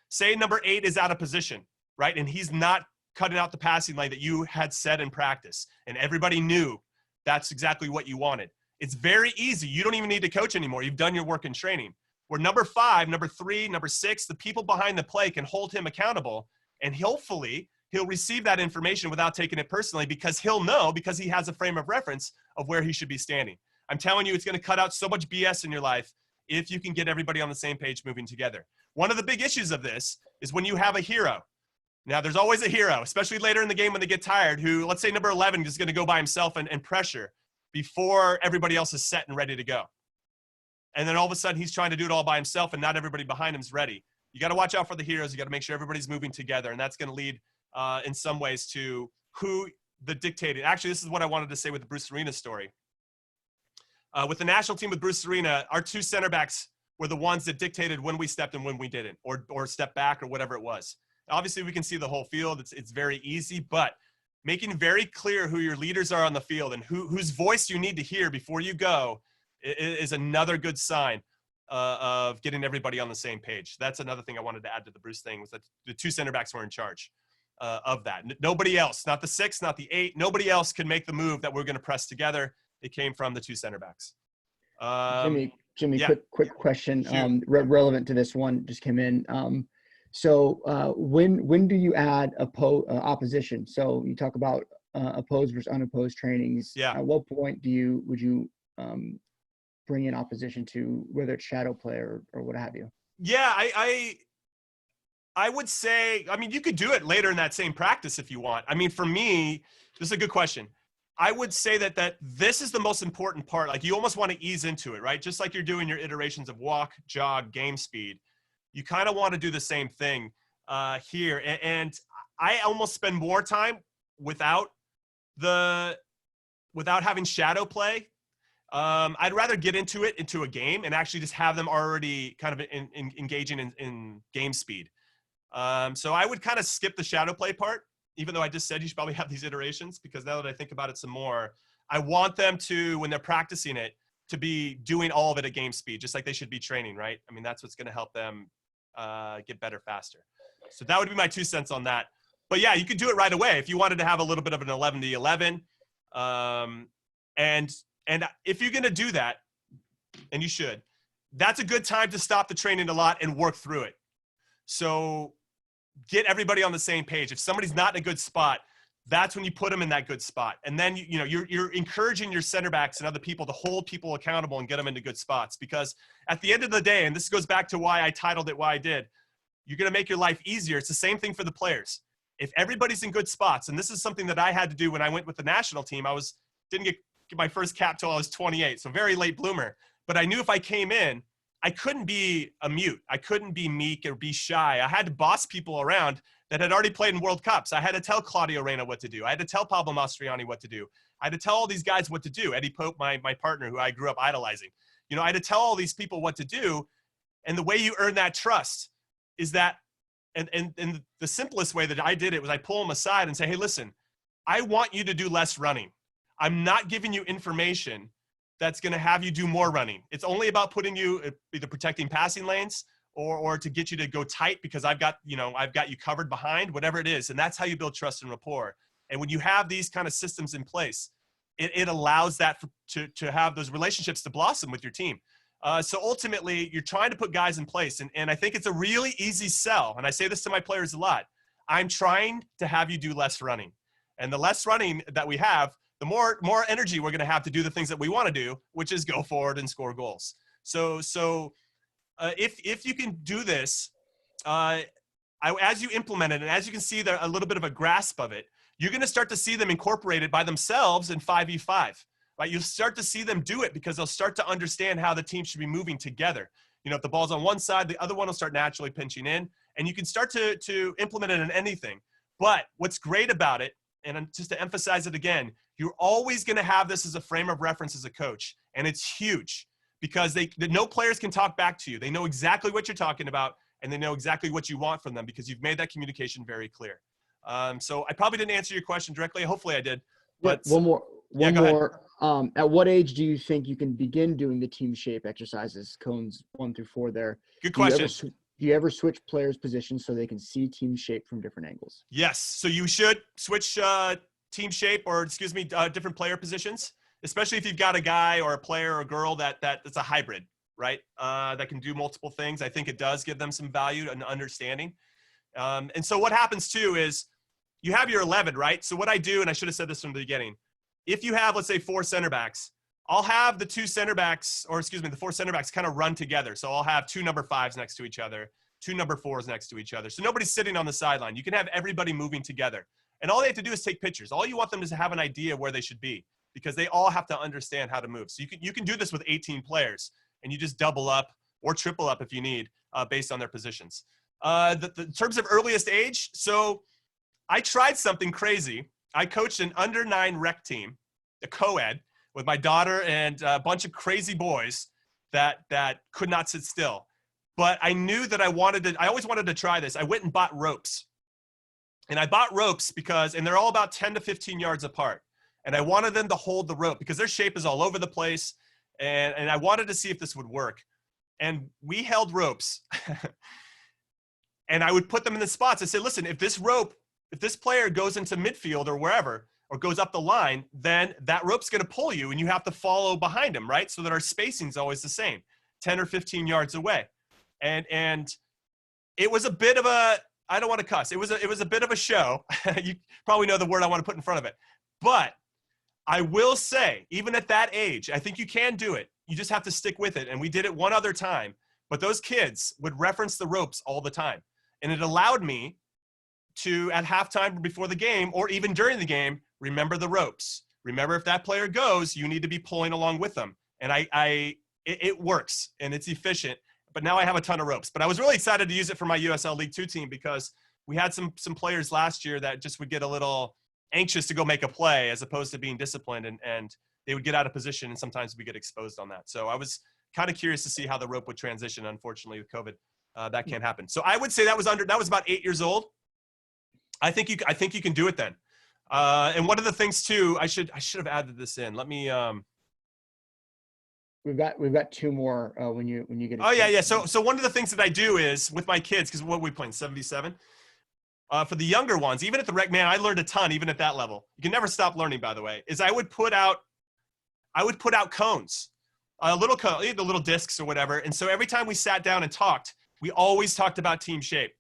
[SPEAKER 1] Say number 8 is out of position, right? And he's not cutting out the passing lane that you had set in practice. And everybody knew that's exactly what you wanted. It's very easy. You don't even need to coach anymore. You've done your work in training. Where number 5, number 3, number 6, the people behind the play can hold him accountable. And hopefully he'll receive that information without taking it personally because he'll know because he has a frame of reference of where he should be standing. I'm telling you, it's going to cut out so much BS in your life if you can get everybody on the same page moving together. One of the big issues of this is when you have a hero. Now, there's always a hero, especially later in the game when they get tired, who, let's say number 11 is going to go by himself and pressure before everybody else is set and ready to go. And then all of a sudden, he's trying to do it all by himself, and not everybody behind him is ready. You got to watch out for the heroes. You got to make sure everybody's moving together, and that's going to lead in some ways to who the dictated. Actually, this is what I wanted to say with the Bruce Arena story. With the national team with Bruce Arena, our 2 center backs were the ones that dictated when we stepped and when we didn't, or stepped back or whatever it was. Obviously, we can see the whole field. It's very easy, but making very clear who your leaders are on the field and whose voice you need to hear before you go is another good sign of getting everybody on the same page. That's another thing I wanted to add to the Bruce thing was that the 2 center backs were in charge of that. Nobody else, not the 6, not the 8, nobody else could make the move that we're going to press together. It came from the 2 center backs.
[SPEAKER 2] Jimmy,
[SPEAKER 1] yeah.
[SPEAKER 2] quick question relevant to this one just came in. So when do you add opposition? So you talk about opposed versus unopposed trainings.
[SPEAKER 1] Yeah.
[SPEAKER 2] At what point would you bring in opposition to whether it's shadow play or what have you?
[SPEAKER 1] Yeah, I would say, I mean, you could do it later in that same practice if you want. I mean, for me, this is a good question. I would say that this is the most important part. Like you almost want to ease into it, right? Just like you're doing your iterations of walk, jog, game speed. You kind of want to do the same thing here. And I almost spend more time without having shadow play. I'd rather get into a game and actually just have them already kind of engaging in game speed. So I would kind of skip the shadow play part, even though I just said you should probably have these iterations, because now that I think about it some more, I want them to, when they're practicing it, to be doing all of it at game speed, just like they should be training, right? I mean, that's what's going to help them get better faster. So that would be my 2 cents on that. But yeah, you could do it right away if you wanted to have a little bit of an 11-11. And if you're going to do that, and you should, that's a good time to stop the training a lot and work through it. So get everybody on the same page. If somebody's not in a good spot, that's when you put them in that good spot. And then, you're encouraging your center backs and other people to hold people accountable and get them into good spots. Because at the end of the day, and this goes back to why I titled it why I did, you're going to make your life easier. It's the same thing for the players. If everybody's in good spots, and this is something that I had to do when I went with the national team, didn't get my first cap till I was 28, so very late bloomer. But I knew if I came in, I couldn't be a mute. I couldn't be meek or be shy. I had to boss people around that had already played in World Cups. I had to tell Claudio Reyna what to do. I had to tell Pablo Mastroianni what to do. I had to tell all these guys what to do. Eddie Pope, my partner, who I grew up idolizing. You know, I had to tell all these people what to do. And the way you earn that trust is that, and the simplest way that I did it was I pull them aside and say, hey, listen, I want you to do less running. I'm not giving you information that's going to have you do more running. It's only about putting you either protecting passing lanes or to get you to go tight because I've got you covered behind, whatever it is. And that's how you build trust and rapport. And when you have these kind of systems in place, it allows that to have those relationships to blossom with your team. So ultimately, you're trying to put guys in place. And I think it's a really easy sell. And I say this to my players a lot. I'm trying to have you do less running. And the less running that we have, the more energy we're going to have to do the things that we want to do, which is go forward and score goals. So if you can do this, as you implement it, and as you can see there a little bit of a grasp of it, you're going to start to see them incorporated by themselves in 5v5. Right? You'll start to see them do it because they'll start to understand how the team should be moving together. You know, if the ball's on one side, the other one will start naturally pinching in, and you can start to implement it in anything. But what's great about it, and just to emphasize it again, you're always going to have this as a frame of reference as a coach. And it's huge because no players can talk back to you. They know exactly what you're talking about, and they know exactly what you want from them because you've made that communication very clear. So I probably didn't answer your question directly. Hopefully I did. But
[SPEAKER 2] yeah, one more.
[SPEAKER 1] Ahead.
[SPEAKER 2] At what age do you think you can begin doing the team shape exercises, cones 1 through 4 there?
[SPEAKER 1] Good question.
[SPEAKER 2] Do you ever switch players' positions so they can see team shape from different angles?
[SPEAKER 1] Yes. So you should switch team shape or, different player positions, especially if you've got a guy or a player or a girl that's a hybrid, right? That can do multiple things. I think it does give them some value and understanding. And so what happens too is you have your 11, right? So what I do, and I should have said this from the beginning, if you have, let's say, 4 center backs, I'll have the 4 center backs kind of run together. So I'll have 2 number 5s next to each other, 2 number 4s next to each other. So nobody's sitting on the sideline. You can have everybody moving together. And all they have to do is take pictures. All you want them to have an idea of where they should be because they all have to understand how to move. So you can do this with 18 players, and you just double up or triple up if you need based on their positions. In terms of earliest age, so I tried something crazy. I coached an under-9 rec team, a co-ed, with my daughter and a bunch of crazy boys that could not sit still. But I knew that I always wanted to try this. I went and bought ropes. And I bought ropes and they're all about 10 to 15 yards apart. And I wanted them to hold the rope because their shape is all over the place. And I wanted to see if this would work. And we held ropes. And I would put them in the spots. I said, listen, if this player goes into midfield or wherever, or goes up the line, then that rope's going to pull you and you have to follow behind him, right? So that our spacing is always the same, 10 or 15 yards away. And it was a bit of I don't want to cuss. It was a bit of a show. You probably know the word I want to put in front of it. But I will say, even at that age, I think you can do it. You just have to stick with it. And we did it one other time. But those kids would reference the ropes all the time. And it allowed me to, at halftime before the game, or even during the game, remember the ropes. Remember, if that player goes, you need to be pulling along with them. And it works, and it's efficient. But now I have a ton of ropes. But I was really excited to use it for my USL League Two team because we had some players last year that just would get a little anxious to go make a play as opposed to being disciplined, and they would get out of position, and sometimes we get exposed on that. So I was kind of curious to see how the rope would transition. Unfortunately, with COVID, that can't happen. So I would say that was about 8 years old. I think you can do it then. And one of the things too, I should have added this in. Let me.
[SPEAKER 2] We've got 2 more when you get.
[SPEAKER 1] Oh yeah. So one of the things that I do is with my kids, because what are we playing 77? For the younger ones, even at the rec, man, I learned a ton even at that level. You can never stop learning, by the way. Is I would put out cones, the little discs or whatever. And so every time we sat down and talked, we always talked about team shape,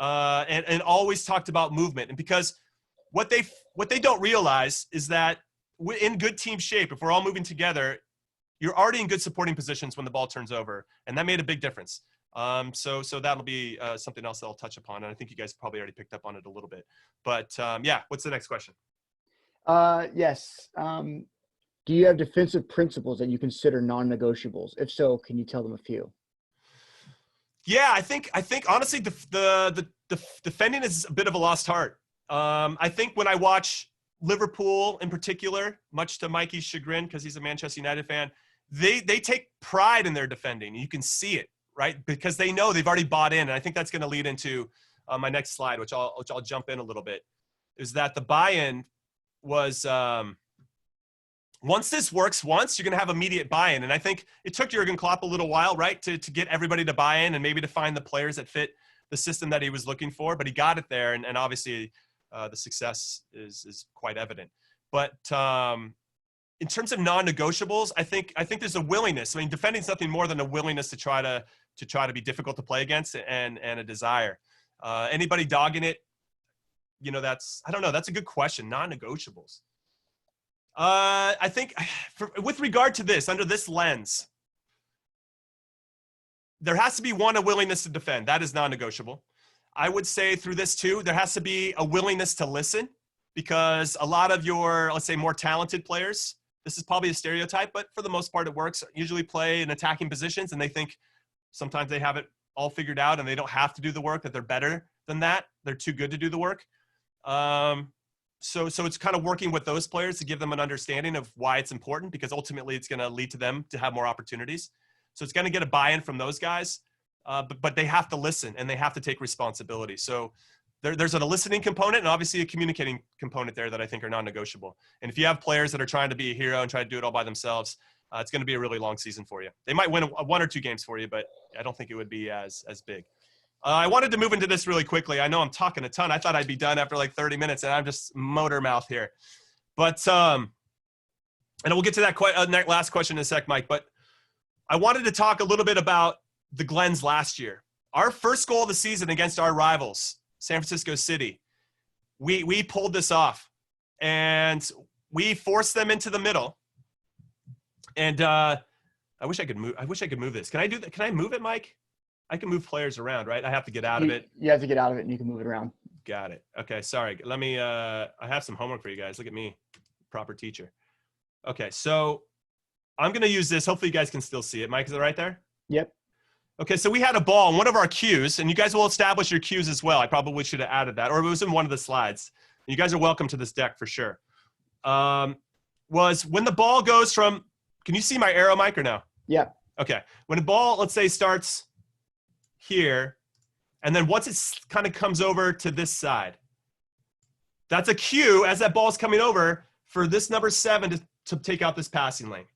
[SPEAKER 1] and always talked about movement. And because what they don't realize is that in good team shape, if we're all moving together, you're already in good supporting positions when the ball turns over, and that made a big difference. So that'll be something else that I'll touch upon, and I think you guys probably already picked up on it a little bit. But yeah, what's the next question?
[SPEAKER 2] Yes. Do you have defensive principles that you consider non-negotiables? If so, can you tell them a few?
[SPEAKER 1] Yeah, I think honestly the defending is a bit of a lost art. I think when I watch Liverpool in particular, much to Mikey's chagrin because he's a Manchester United fan, they take pride in their defending. You can see it, right? Because they know they've already bought in, and I think that's going to lead into my next slide, which I'll jump in a little bit. Is that the buy-in was once this works once, you're going to have immediate buy-in. And I think it took Jurgen Klopp a little while, right, to get everybody to buy in and maybe to find the players that fit the system that he was looking for. But he got it there, and obviously the success is quite evident. But in terms of non-negotiables, I think there's a willingness. I mean, defending is nothing more than a willingness to try to be difficult to play against and a desire. Anybody dogging it, that's a good question. Non-negotiables. I think with regard to this, under this lens, there has to be a willingness to defend. That is non-negotiable. I would say through this too, there has to be a willingness to listen, because a lot of your, let's say, more talented players, this is probably a stereotype, but for the most part it works, usually play in attacking positions, and they think sometimes they have it all figured out and they don't have to do the work, that they're better than that. They're too good to do the work. So it's kind of working with those players to give them an understanding of why it's important, because ultimately it's going to lead to them to have more opportunities. So it's going to get a buy-in from those guys, but they have to listen and they have to take responsibility. So there's a listening component and obviously a communicating component there that I think are non-negotiable. And if you have players that are trying to be a hero and try to do it all by themselves, it's going to be a really long season for you. They might win one or two games for you, but I don't think it would be as big. I wanted to move into this really quickly. I know I'm talking a ton. I thought I'd be done after like 30 minutes, and I'm just motor mouth here. But and we'll get to that last question in a sec, Mike. But I wanted to talk a little bit about the Glens last year. Our first goal of the season against our rivals, San Francisco City, we pulled this off, and we forced them into the middle. And I wish I could move this. Can I do that? Can I move it, Mike? I can move players around, right? I have to get out of it.
[SPEAKER 2] You have to get out of it and you can move it around.
[SPEAKER 1] Got it. Okay, sorry. Let me, I have some homework for you guys. Look at me, proper teacher. Okay, so I'm going to use this. Hopefully you guys can still see it. Mike, is it right there?
[SPEAKER 2] Yep.
[SPEAKER 1] Okay, so we had a ball in one of our cues, and you guys will establish your cues as well. I probably should have added that, or it was in one of the slides. You guys are welcome to this deck for sure. Was when the ball goes from, can you see my arrow, Mike, or no?
[SPEAKER 2] Yeah.
[SPEAKER 1] Okay. When the ball, let's say, starts here, and then once it kind of comes over to this side, that's a cue as that ball's coming over for this number 7 to take out this passing lane.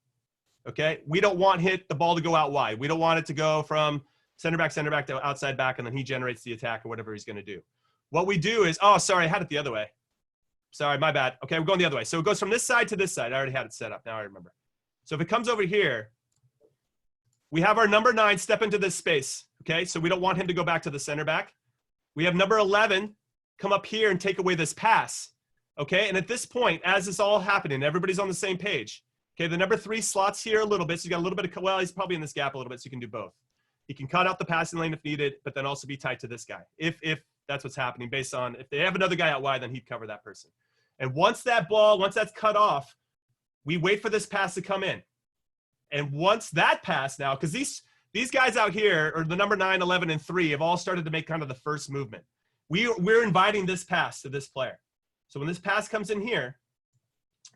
[SPEAKER 1] Okay, we don't want the ball to go out wide. We don't want it to go from center back to outside back, and then he generates the attack or whatever he's going to do. What we do is, oh, sorry, I had it the other way. Sorry, my bad. Okay, we're going the other way. So it goes from this side to this side. I already had it set up. Now I remember. So if it comes over here, we have our number 9 step into this space. Okay, so we don't want him to go back to the center back. We have number 11 come up here and take away this pass. Okay, and at this point, as it's all happening, everybody's on the same page. Okay, the number 3 slots here a little bit. So you got a little bit of, well, he's probably in this gap a little bit, so you can do both. He can cut out the passing lane if needed, but then also be tight to this guy. If that's what's happening, based on if they have another guy out wide, then he'd cover that person. And once that's cut off, we wait for this pass to come in. And once that pass now, because these guys out here, or the number 9, 11, and 3, have all started to make kind of the first movement. We're inviting this pass to this player. So when this pass comes in here,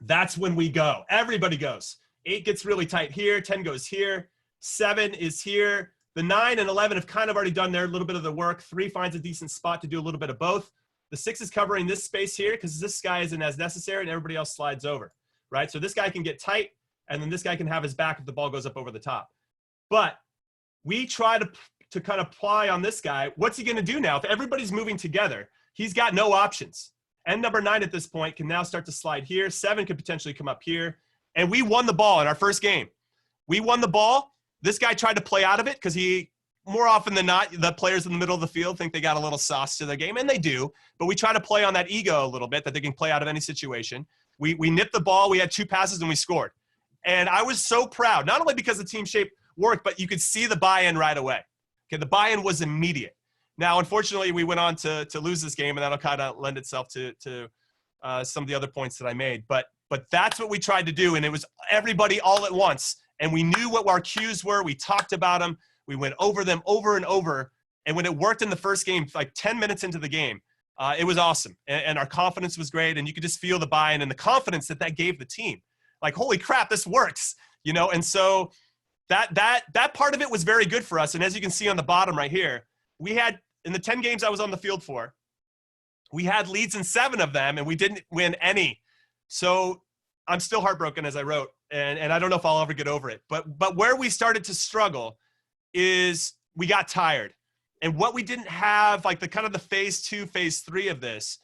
[SPEAKER 1] that's when we go. Everybody goes. 8 gets really tight here. 10 goes here. 7 is here. The 9 and 11 have kind of already done their little bit of the work. 3 finds a decent spot to do a little bit of both. The 6 is covering this space here because this guy isn't as necessary and everybody else slides over, right? So this guy can get tight, and then this guy can have his back if the ball goes up over the top. But we try to kind of ply on this guy. What's he going to do now? If everybody's moving together, he's got no options. And number 9 at this point can now start to slide here. 7 could potentially come up here. And we won the ball in our first game. We won the ball. This guy tried to play out of it because more often than not, the players in the middle of the field think they got a little sauce to their game, and they do. But we try to play on that ego a little bit, that they can play out of any situation. We nipped the ball. We had 2 passes, and we scored. And I was so proud, not only because the team shape worked, but you could see the buy-in right away. Okay, the buy-in was immediate. Now, unfortunately, we went on to lose this game, and that'll kind of lend itself to some of the other points that I made. But that's what we tried to do, and it was everybody all at once. And we knew what our cues were. We talked about them. We went over them over and over. And when it worked in the first game, like 10 minutes into the game, it was awesome. And our confidence was great. And you could just feel the buy-in and the confidence that gave the team. Like, holy crap, this works, you know? And so that part of it was very good for us. And as you can see on the bottom right here, we had, in the 10 games I was on the field for, we had leads in 7 of them, and we didn't win any. So I'm still heartbroken, as I wrote, and I don't know if I'll ever get over it. But where we started to struggle is we got tired. And what we didn't have, like the kind of the phase 2, phase 3 of this,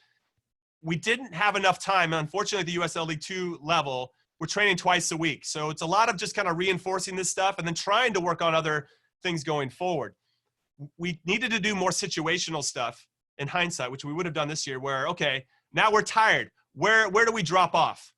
[SPEAKER 1] we didn't have enough time. Unfortunately, the USL League Two level, we're training twice a week. So it's a lot of just kind of reinforcing this stuff and then trying to work on other things going forward. We needed to do more situational stuff in hindsight, which we would have done this year, where, okay, now we're tired. Where do we drop off?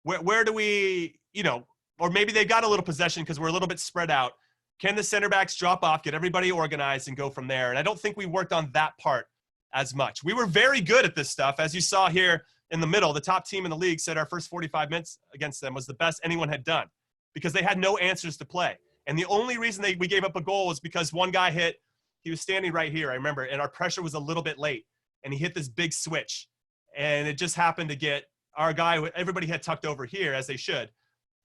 [SPEAKER 1] Where do we, you know, or maybe they got a little possession because we're a little bit spread out. Can the center backs drop off, get everybody organized, and go from there? And I don't think we worked on that part as much. We were very good at this stuff. As you saw here in the middle, the top team in the league said our first 45 minutes against them was the best anyone had done because they had no answers to play. And the only reason we gave up a goal was because one guy hit, he was standing right here, I remember, and our pressure was a little bit late. And he hit this big switch. And it just happened to get our guy, everybody had tucked over here, as they should.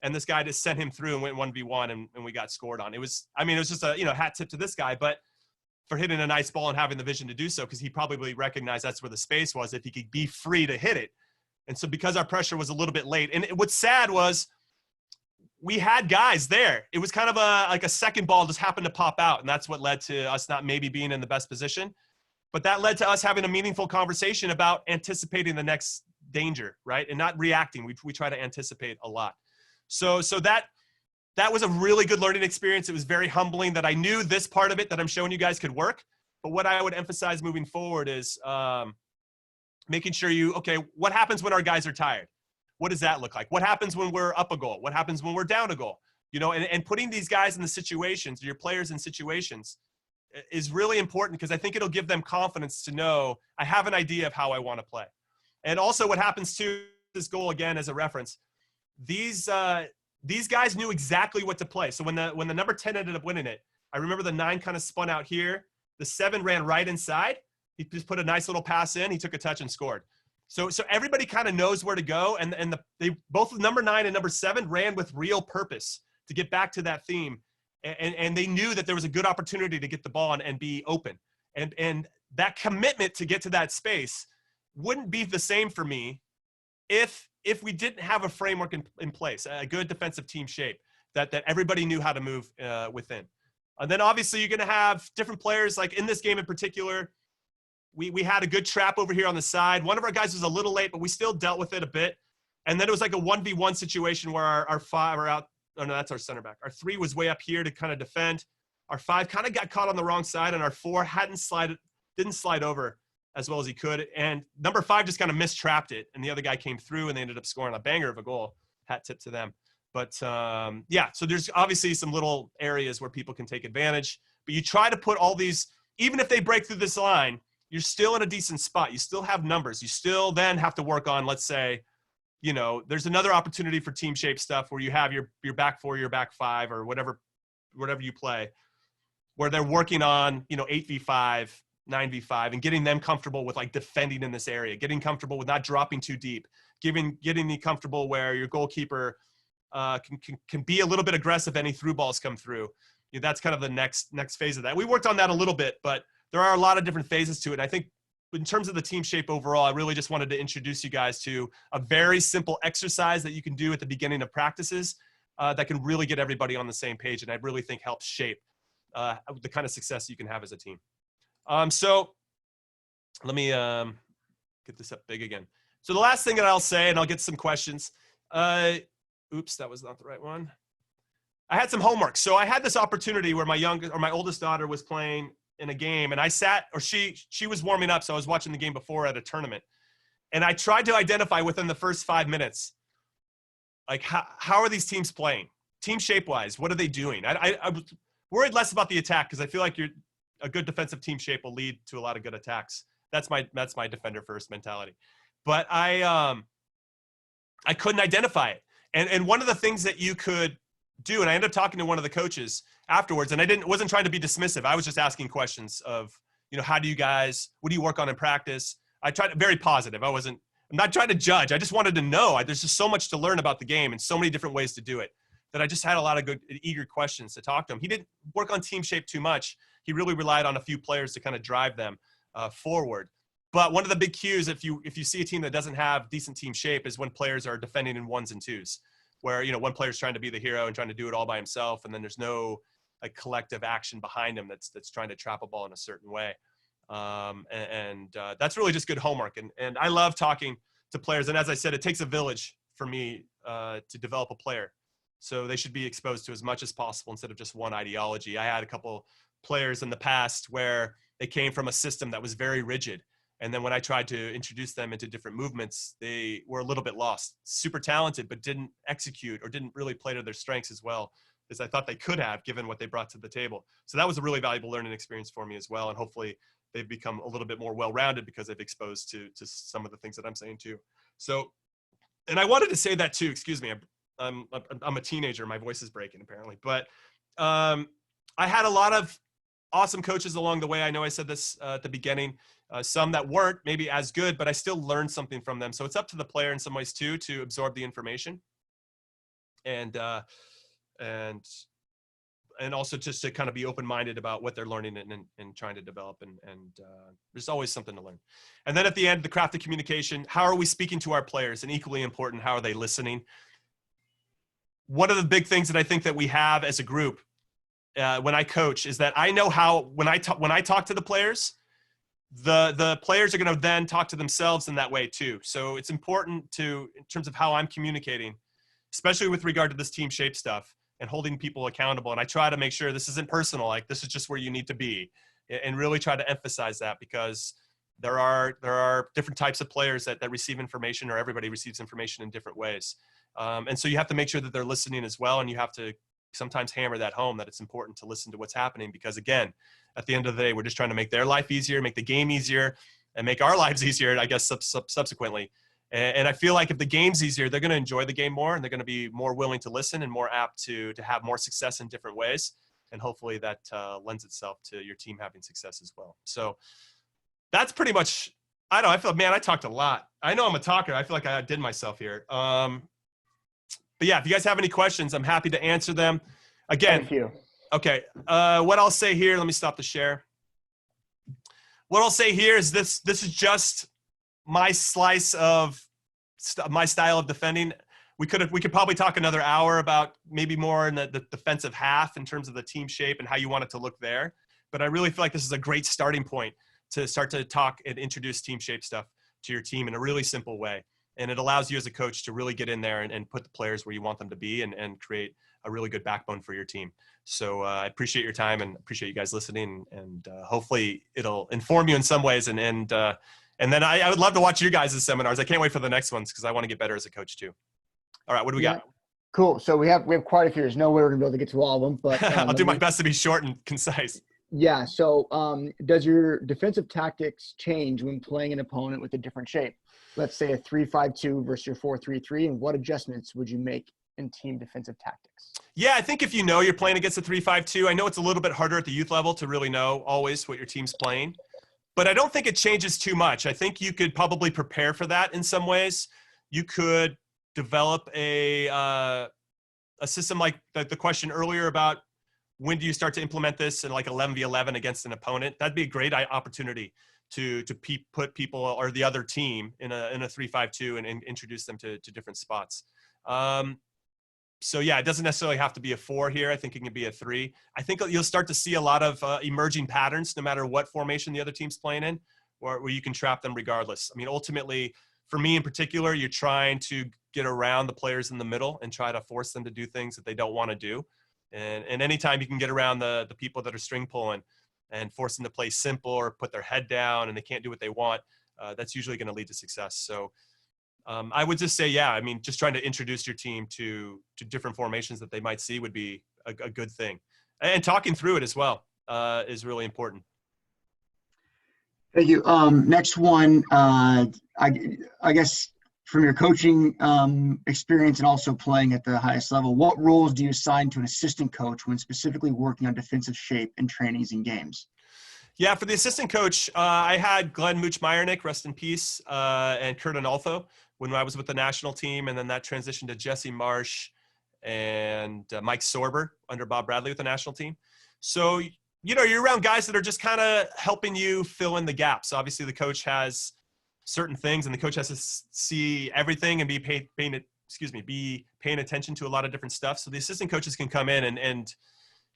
[SPEAKER 1] And this guy just sent him through and went 1v1, and we got scored on. It was just a, you know, hat tip to this guy, but for hitting a nice ball and having the vision to do so, because he probably recognized that's where the space was if he could be free to hit it. And so because our pressure was a little bit late, and what's sad was we had guys there. It was kind of like a second ball just happened to pop out, and that's what led to us not maybe being in the best position. But that led to us having a meaningful conversation about anticipating the next danger, right? And not reacting. We try to anticipate a lot. So that was a really good learning experience. It was very humbling that I knew this part of it that I'm showing you guys could work. But what I would emphasize moving forward is making sure okay, what happens when our guys are tired? What does that look like? What happens when we're up a goal? What happens when we're down a goal? You know, and putting these guys in the situations, your players in situations, is really important because I think it'll give them confidence to know I have an idea of how I want to play. And also what happens to this goal, again, as a reference, these guys knew exactly what to play. So when the number 10 ended up winning it, I remember the 9 kind of spun out here. The 7 ran right inside. He just put a nice little pass in. He took a touch and scored. So everybody kind of knows where to go. And they both number 9 and number 7 ran with real purpose to get back to that theme. And they knew that there was a good opportunity to get the ball and be open. And that commitment to get to that space wouldn't be the same for me if we didn't have a framework in place, a good defensive team shape that everybody knew how to move within. And then obviously you're going to have different players. Like in this game in particular, we had a good trap over here on the side. One of our guys was a little late, but we still dealt with it a bit. And then it was like a 1v1 situation where our 5 are out. Oh, no, that's our center back. Our 3 was way up here to kind of defend. Our 5 kind of got caught on the wrong side, and our 4 didn't slide over as well as he could. And number 5 just kind of mistrapped it, and the other guy came through, and they ended up scoring a banger of a goal. Hat tip to them. But, yeah, so there's obviously some little areas where people can take advantage. But you try to put all these – even if they break through this line, you're still in a decent spot. You still have numbers. You still then have to work on, let's say – you know, there's another opportunity for team shape stuff where you have your back 4, your back 5, or whatever you play, where they're working on, you know, 8v5, 9v5, and getting them comfortable with like defending in this area, getting comfortable with not dropping too deep, getting me comfortable where your goalkeeper can be a little bit aggressive. Any through balls come through. You know, that's kind of the next phase of that. We worked on that a little bit, but there are a lot of different phases to it. And I think in terms of the team shape overall, I really just wanted to introduce you guys to a very simple exercise that you can do at the beginning of practices that can really get everybody on the same page, and I really think helps shape the kind of success you can have as a team. So let me get this up big again. So the last thing that I'll say, and I'll get some questions. Oops, that was not the right one. I had some homework. So I had this opportunity where my oldest daughter was playing in a game, and I sat, or she was warming up, so I was watching the game before at a tournament, and I tried to identify within the first 5 minutes, like how are these teams playing, team shape wise? What are they doing? I was worried less about the attack because I feel like a good defensive team shape will lead to a lot of good attacks. That's my defender first mentality, but I couldn't identify it, and one of the things that you could do, and I ended up talking to one of the coaches afterwards, and wasn't trying to be dismissive. I was just asking questions of, what do you work on in practice? I tried very positive. I'm not trying to judge. I just wanted to know. There's just so much to learn about the game and so many different ways to do it that I just had a lot of good, eager questions to talk to him. He didn't work on team shape too much. He really relied on a few players to kind of drive them forward. But one of the big cues, if you see a team that doesn't have decent team shape, is when players are defending in ones and twos, where one player's trying to be the hero and trying to do it all by himself, and then there's no collective action behind him that's trying to trap a ball in a certain way. That's really just good homework. And I love talking to players. And as I said, it takes a village for me to develop a player. So they should be exposed to as much as possible instead of just one ideology. I had a couple players in the past where they came from a system that was very rigid. And then when I tried to introduce them into different movements, they were a little bit lost. Super talented, but didn't execute or didn't really play to their strengths as well as I thought they could have, given what they brought to the table. So that was a really valuable learning experience for me as well. And hopefully they've become a little bit more well-rounded because they've exposed to some of the things that I'm saying too. So, and I wanted to say that too, excuse me, I'm a teenager. My voice is breaking apparently, but I had a lot of awesome coaches along the way. I know I said this at the beginning, some that weren't maybe as good, but I still learned something from them. So it's up to the player in some ways too, to absorb the information and also just to kind of be open-minded about what they're learning and trying to develop. And there's always something to learn. And then at the end, the craft of communication. How are we speaking to our players? And equally important, how are they listening? One of the big things that I think that we have as a group when I coach is that I know how, when I talk to the players, the players are going to then talk to themselves in that way too. So it's important in terms of how I'm communicating, especially with regard to this team shape stuff and holding people accountable. And I try to make sure this isn't personal, like this is just where you need to be, and really try to emphasize that, because there are different types of players that receive information, or everybody receives information in different ways. And so you have to make sure that they're listening as well. And you have to sometimes hammer that home, that it's important to listen to what's happening, because again, at the end of the day, we're just trying to make their life easier, make the game easier, and make our lives easier, I guess, subsequently. And I feel like if the game's easier, they're going to enjoy the game more, and they're going to be more willing to listen and more apt to have more success in different ways. And hopefully that lends itself to your team having success as well. So that's pretty much, I feel, man, I talked a lot. I know I'm a talker. I feel like I did myself here. But yeah, if you guys have any questions, I'm happy to answer them. Again,
[SPEAKER 2] Thank you.
[SPEAKER 1] Okay. What I'll say here, let me stop the share. What I'll say here is this is just my slice of my style of defending. We could probably talk another hour about maybe more in the defensive half in terms of the team shape and how you want it to look there. But I really feel like this is a great starting point to start to talk and introduce team shape stuff to your team in a really simple way. And it allows you as a coach to really get in there and put the players where you want them to be, and create a really good backbone for your team. So I appreciate your time and appreciate you guys listening, and hopefully it'll inform you in some ways. And then I would love to watch your guys' seminars. I can't wait for the next ones, because I want to get better as a coach too. All right, what do we got?
[SPEAKER 2] Cool. So we have quite a few. There's no way we're gonna be able to get to all of them, but
[SPEAKER 1] I'll do my best to be short and concise.
[SPEAKER 2] Yeah. So does your defensive tactics change when playing an opponent with a different shape? Let's say a 3-5-2 versus your 4-3-3, and what adjustments would you make in team defensive tactics?
[SPEAKER 1] Yeah, I think if you know you're playing against a 3-5-2, I know it's a little bit harder at the youth level to really know always what your team's playing, but I don't think it changes too much. I think you could probably prepare for that in some ways. You could develop a system like the question earlier about when do you start to implement this in like 11v11 against an opponent. That'd be a great opportunity to put people or the other team in a 3-5-2 and introduce them to different spots. So yeah, it doesn't necessarily have to be a 4 here. I think it can be a 3. I think you'll start to see a lot of emerging patterns, no matter what formation the other team's playing in, where you can trap them regardless. I mean, ultimately, for me in particular, you're trying to get around the players in the middle and try to force them to do things that they don't want to do. And anytime you can get around the people that are string pulling and force them to play simple or put their head down and they can't do what they want, that's usually going to lead to success. So I would just say, yeah, I mean, just trying to introduce your team to different formations that they might see would be a good thing. And talking through it as well is really important.
[SPEAKER 2] Thank you. Next one, I guess from your coaching experience and also playing at the highest level, what roles do you assign to an assistant coach when specifically working on defensive shape in trainings and games?
[SPEAKER 1] Yeah, for the assistant coach, I had Glenn Mooch-Meyernick, rest in peace, and Kurt Anolfo when I was with the national team, and then that transitioned to Jesse Marsh and Mike Sorber under Bob Bradley with the national team. So, you're around guys that are just kind of helping you fill in the gaps. Obviously, the coach has certain things, and the coach has to see everything and be paying attention to a lot of different stuff. So the assistant coaches can come in and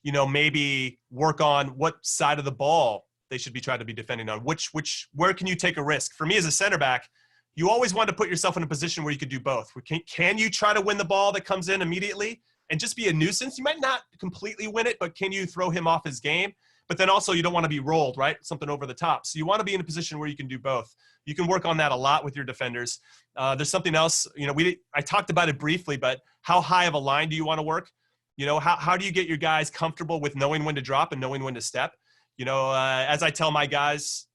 [SPEAKER 1] maybe work on what side of the ball they should be trying to be defending on, where can you take a risk? For me as a center back, you always want to put yourself in a position where you could do both. Can you try to win the ball that comes in immediately and just be a nuisance? You might not completely win it, but can you throw him off his game? But then also you don't want to be rolled, right? Something over the top. So you want to be in a position where you can do both. You can work on that a lot with your defenders. There's something else, I talked about it briefly, but how high of a line do you want to work? How do you get your guys comfortable with knowing when to drop and knowing when to step? As I tell my guys,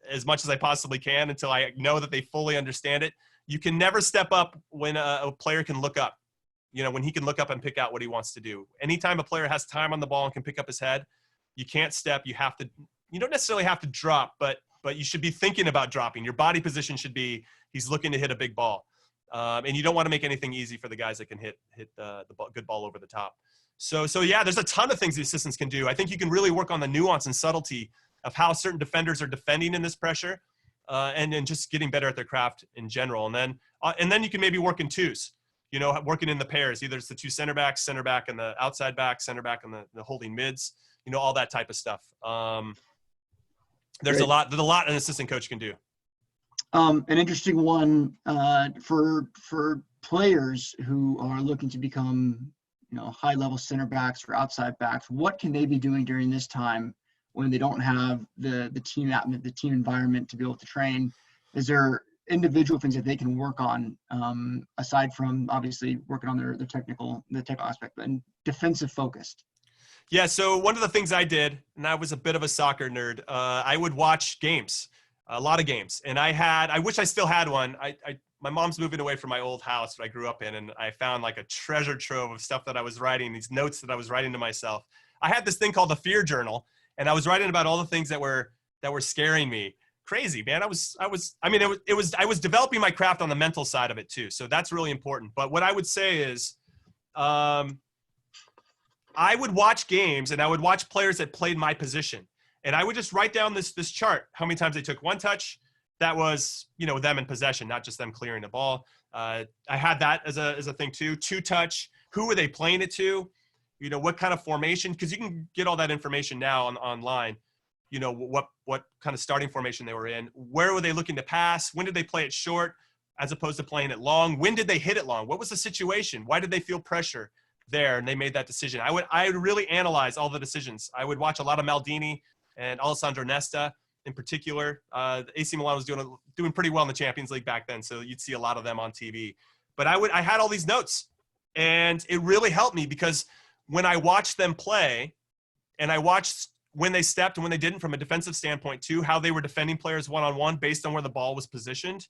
[SPEAKER 1] as much as I possibly can until I know that they fully understand it, you can never step up when a player can look up, when he can look up and pick out what he wants to do. Anytime a player has time on the ball and can pick up his head, you can't step. You don't necessarily have to drop, but you should be thinking about dropping. Your body position should be, he's looking to hit a big ball. And you don't want to make anything easy for the guys that can hit the good ball over the top. So yeah, there's a ton of things the assistants can do. I think you can really work on the nuance and subtlety of how certain defenders are defending in this pressure, and just getting better at their craft in general. And then you can maybe work in twos, working in the pairs. Either it's the two center back and the outside back, center back and the holding mids, all that type of stuff. There's a lot an assistant coach can do.
[SPEAKER 2] An interesting one for players who are looking to become, high-level center backs or outside backs. What can they be doing during this time when they don't have the team environment to be able to train? Is there individual things that they can work on aside from obviously working on the technical aspect and defensive focused?
[SPEAKER 1] Yeah, so one of the things I did, and I was a bit of a soccer nerd, I would watch games, a lot of games. And I wish I still had one. My mom's moving away from my old house that I grew up in, and I found like a treasure trove of stuff that I was writing, these notes that I was writing to myself. I had this thing called the Fear Journal, and I was writing about all the things that were scaring me. Crazy, man. I was developing my craft on the mental side of it too. So that's really important. But what I would say is, I would watch games and I would watch players that played my position. And I would just write down this chart, how many times they took one touch. That was, them in possession, not just them clearing the ball. I had that as a thing too. Two touch, who were they playing it to? What kind of formation? Because you can get all that information now online. What kind of starting formation they were in. Where were they looking to pass? When did they play it short as opposed to playing it long? When did they hit it long? What was the situation? Why did they feel pressure there? And they made that decision. I would really analyze all the decisions. I would watch a lot of Maldini and Alessandro Nesta in particular. AC Milan was doing pretty well in the Champions League back then, so you'd see a lot of them on TV. But I had all these notes, and it really helped me because when I watched them play, and I watched when they stepped and when they didn't from a defensive standpoint too, how they were defending players one-on-one based on where the ball was positioned,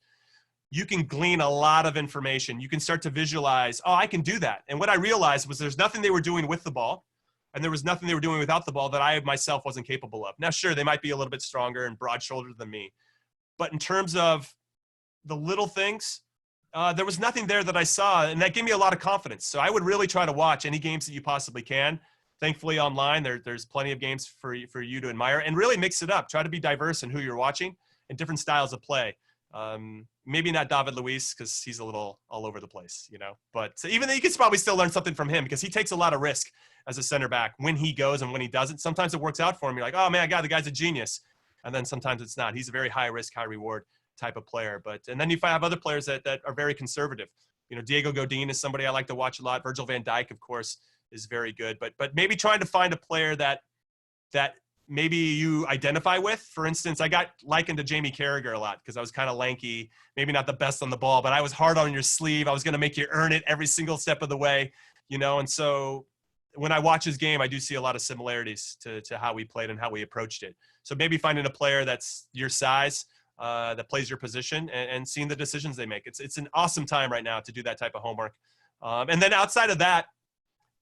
[SPEAKER 1] you can glean a lot of information. You can start to visualize, I can do that. And what I realized was there's nothing they were doing with the ball, and there was nothing they were doing without the ball that I myself wasn't capable of. Now, sure, they might be a little bit stronger and broad-shouldered than me. But in terms of the little things, there was nothing there that I saw, and that gave me a lot of confidence. So I would really try to watch any games that you possibly can. Thankfully, online, there's plenty of games for you to admire, and really mix it up. Try to be diverse in who you're watching and different styles of play. Maybe not David Luiz because he's a little all over the place, But so even though you could probably still learn something from him because he takes a lot of risk as a center back when he goes and when he doesn't. Sometimes it works out for him. You're like, oh man, the guy's a genius. And then sometimes it's not. He's a very high risk, high reward type of player. And then you have other players that are very conservative. Diego Godin is somebody I like to watch a lot. Virgil van Dijk, of course, is very good. But maybe trying to find a player that maybe you identify with. For instance, I got likened to Jamie Carragher a lot because I was kind of lanky, maybe not the best on the ball, but I was hard on your sleeve. I was going to make you earn it every single step of the way, And so when I watch his game, I do see a lot of similarities to how we played and how we approached it. So maybe finding a player that's your size, that plays your position and seeing the decisions they make. It's an awesome time right now to do that type of homework. And then outside of that,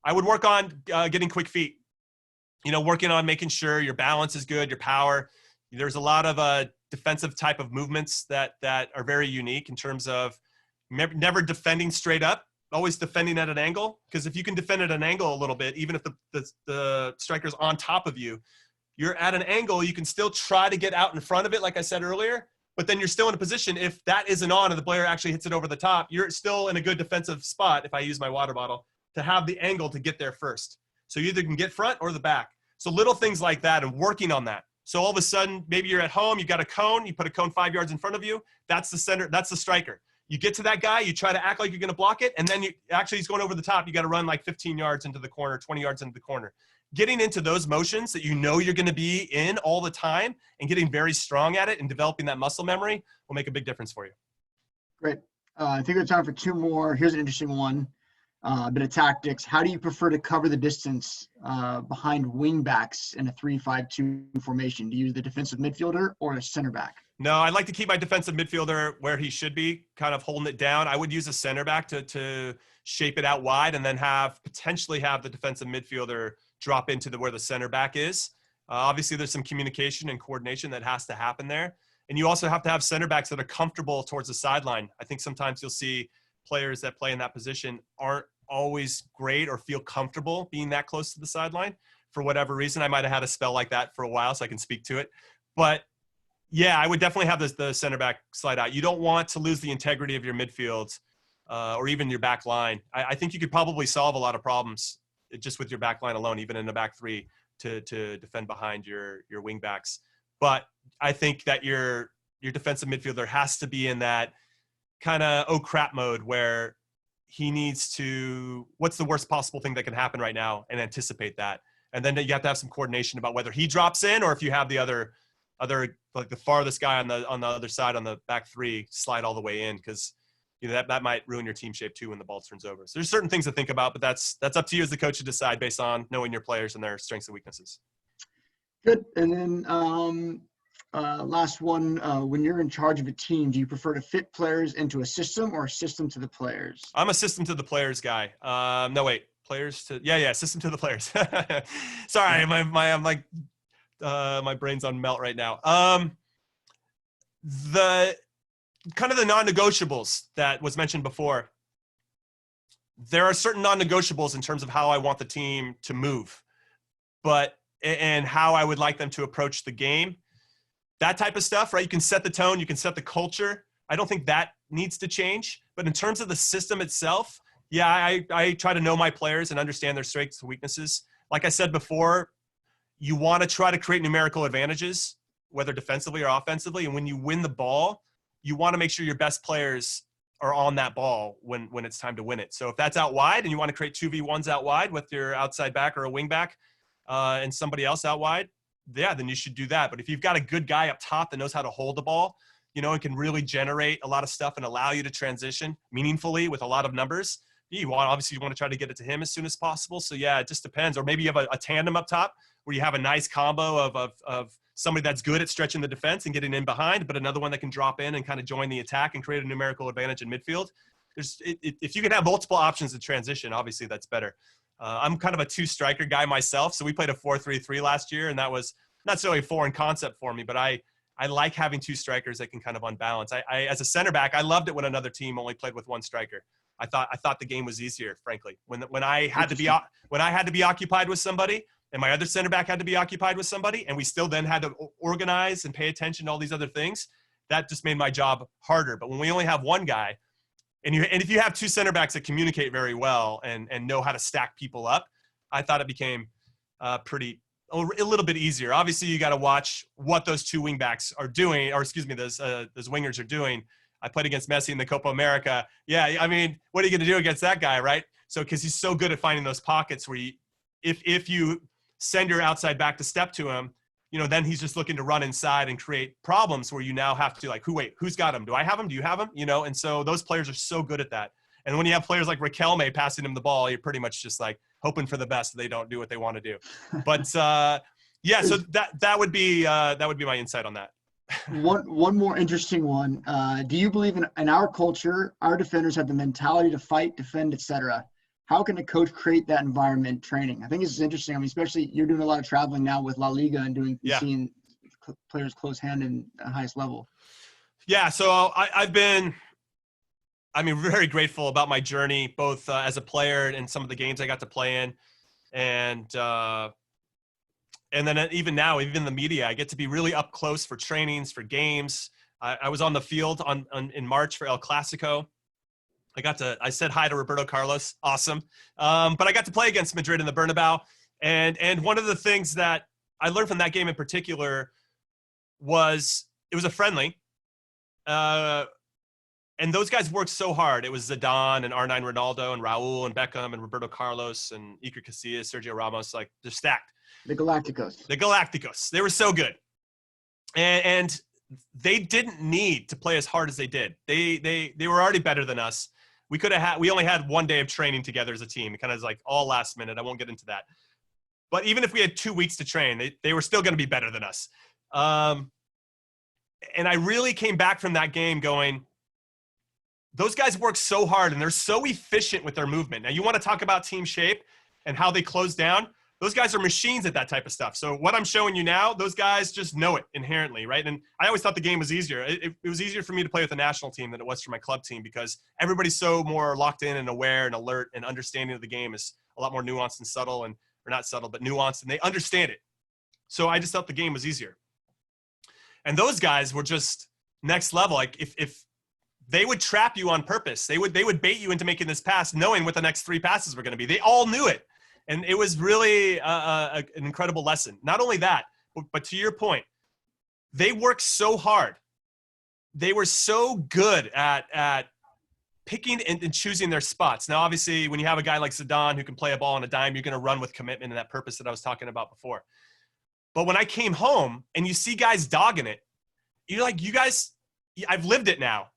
[SPEAKER 1] I would work on getting quick feet. Working on making sure your balance is good, your power. There's a lot of defensive type of movements that are very unique in terms of never defending straight up, always defending at an angle. Because if you can defend at an angle a little bit, even if the striker's on top of you, you're at an angle, you can still try to get out in front of it, like I said earlier, but then you're still in a position, if that isn't on and the player actually hits it over the top, you're still in a good defensive spot, if I use my water bottle, to have the angle to get there first. So you either can get front or the back. So little things like that and working on that. So all of a sudden, maybe you're at home, you got a cone, you put a cone 5 yards in front of you, that's the center, that's the striker. You get to that guy, you try to act like you're going to block it, and then he's going over the top. You got to run like 15 yards into the corner, 20 yards into the corner. Getting into those motions that you're going to be in all the time and getting very strong at it and developing that muscle memory will make a big difference for you.
[SPEAKER 2] Great. I think we have time for two more. Here's an interesting one. A bit of tactics. How do you prefer to cover the distance behind wing backs in a 3-5-2 formation? Do you use the defensive midfielder or a center back?
[SPEAKER 1] No, I'd like to keep my defensive midfielder where he should be, kind of holding it down. I would use a center back to shape it out wide and then potentially have the defensive midfielder drop into where the center back is. Obviously, there's some communication and coordination that has to happen there. And you also have to have center backs that are comfortable towards the sideline. I think sometimes you'll see players that play in that position aren't always great or feel comfortable being that close to the sideline for whatever reason. I might have had a spell like that for a while, so I can speak to it. But yeah, I would definitely have the center back slide out. You don't want to lose the integrity of your midfield or even your back line. I think you could probably solve a lot of problems just with your back line alone, even in the back three, to defend behind your wing backs. But I think that your defensive midfielder has to be in that kind of oh crap mode where he needs to, what's the worst possible thing that can happen right now, and anticipate that. And then you have to have some coordination about whether he drops in or if you have the other like the farthest guy on the other side on the back three slide all the way in, because that might ruin your team shape too when the ball turns over. So there's certain things to think about, but that's up to you as the coach to decide based on knowing your players and their strengths and weaknesses.
[SPEAKER 2] Good. And then last one, when you're in charge of a team, do you prefer to fit players into a system or a system to the players?
[SPEAKER 1] I'm a system to the players guy. No, wait, players to, yeah, system to the players. Sorry, I'm like, my brain's on melt right now. The kind of the non-negotiables that was mentioned before. There are certain non-negotiables in terms of how I want the team to move, and how I would like them to approach the game. That type of stuff, right? You can set the tone, you can set the culture. I don't think that needs to change. But in terms of the system itself, yeah, I try to know my players and understand their strengths and weaknesses. Like I said before, you want to try to create numerical advantages, whether defensively or offensively. And when you win the ball, you want to make sure your best players are on that ball when it's time to win it. So if that's out wide and you want to create 2v1s out wide with your outside back or a wing back and somebody else out wide, yeah, then you should do that. But if you've got a good guy up top that knows how to hold the ball, and can really generate a lot of stuff and allow you to transition meaningfully with a lot of numbers, you want to try to get it to him as soon as possible. So yeah, it just depends. Or maybe you have a tandem up top where you have a nice combo of somebody that's good at stretching the defense and getting in behind, but another one that can drop in and kind of join the attack and create a numerical advantage in midfield. If you can have multiple options in transition, obviously that's better. I'm kind of a two-striker guy myself, so we played a 4-3-3 last year, and that was not necessarily a foreign concept for me, but I like having two strikers that can kind of unbalance. I as a center back, I loved it when another team only played with one striker. I thought the game was easier, frankly. When I had to be occupied with somebody, and my other center back had to be occupied with somebody, and we still then had to organize and pay attention to all these other things, that just made my job harder. But when we only have one guy, and if you have two center backs that communicate very well and know how to stack people up, I thought it became a little bit easier. Obviously, you got to watch what those two wing backs are doing, or excuse me, those wingers are doing. I played against Messi in the Copa America. Yeah, I mean, what are you going to do against that guy, right? So because he's so good at finding those pockets where if you send your outside back to step to him, then he's just looking to run inside and create problems where you now have to who's got him? Do I have him? Do you have him? And so those players are so good at that. And when you have players like Riquelme passing him the ball, you're pretty much just like hoping for the best that they don't do what they want to do. But yeah, so that would be my insight on that.
[SPEAKER 2] One more interesting one. Do you believe in our culture, our defenders have the mentality to fight, defend, etc.? How can a coach create that environment training? I think this is interesting. I mean, especially you're doing a lot of traveling now with La Liga and seeing players close hand in the highest level.
[SPEAKER 1] Yeah. So I've been, very grateful about my journey, both as a player and some of the games I got to play in. And then even now, even in the media, I get to be really up close for trainings, for games. I was on the field in March for El Clasico. I said hi to Roberto Carlos. Awesome. But I got to play against Madrid in the Bernabeu. And one of the things that I learned from that game in particular was it was a friendly. And those guys worked so hard. It was Zidane and R9 Ronaldo and Raul and Beckham and Roberto Carlos and Iker Casillas, Sergio Ramos. Like, they're stacked.
[SPEAKER 2] The Galacticos.
[SPEAKER 1] They were so good. And they didn't need to play as hard as they did. They were already better than us. We only had 1 day of training together as a team. It kind of was like all last minute. I won't get into that. But even if we had 2 weeks to train, they were still going to be better than us. And I really came back from that game going, those guys work so hard and they're so efficient with their movement. Now, you want to talk about team shape and how they close down? Those guys are machines at that type of stuff. So what I'm showing you now, those guys just know it inherently, right? And I always thought the game was easier. It was easier for me to play with the national team than it was for my club team because everybody's so more locked in and aware and alert, and understanding of the game is a lot more nuanced and subtle, or not subtle, but nuanced, and they understand it. So I just thought the game was easier. And those guys were just next level. Like if they would trap you on purpose, they would bait you into making this pass knowing what the next 3 passes were going to be. They all knew it. And it was really an incredible lesson. Not only that, but to your point, they worked so hard. They were so good at picking and choosing their spots. Now, obviously, when you have a guy like Zidane who can play a ball on a dime, you're going to run with commitment and that purpose that I was talking about before. But when I came home and you see guys dogging it, you're like, you guys, I've lived it now.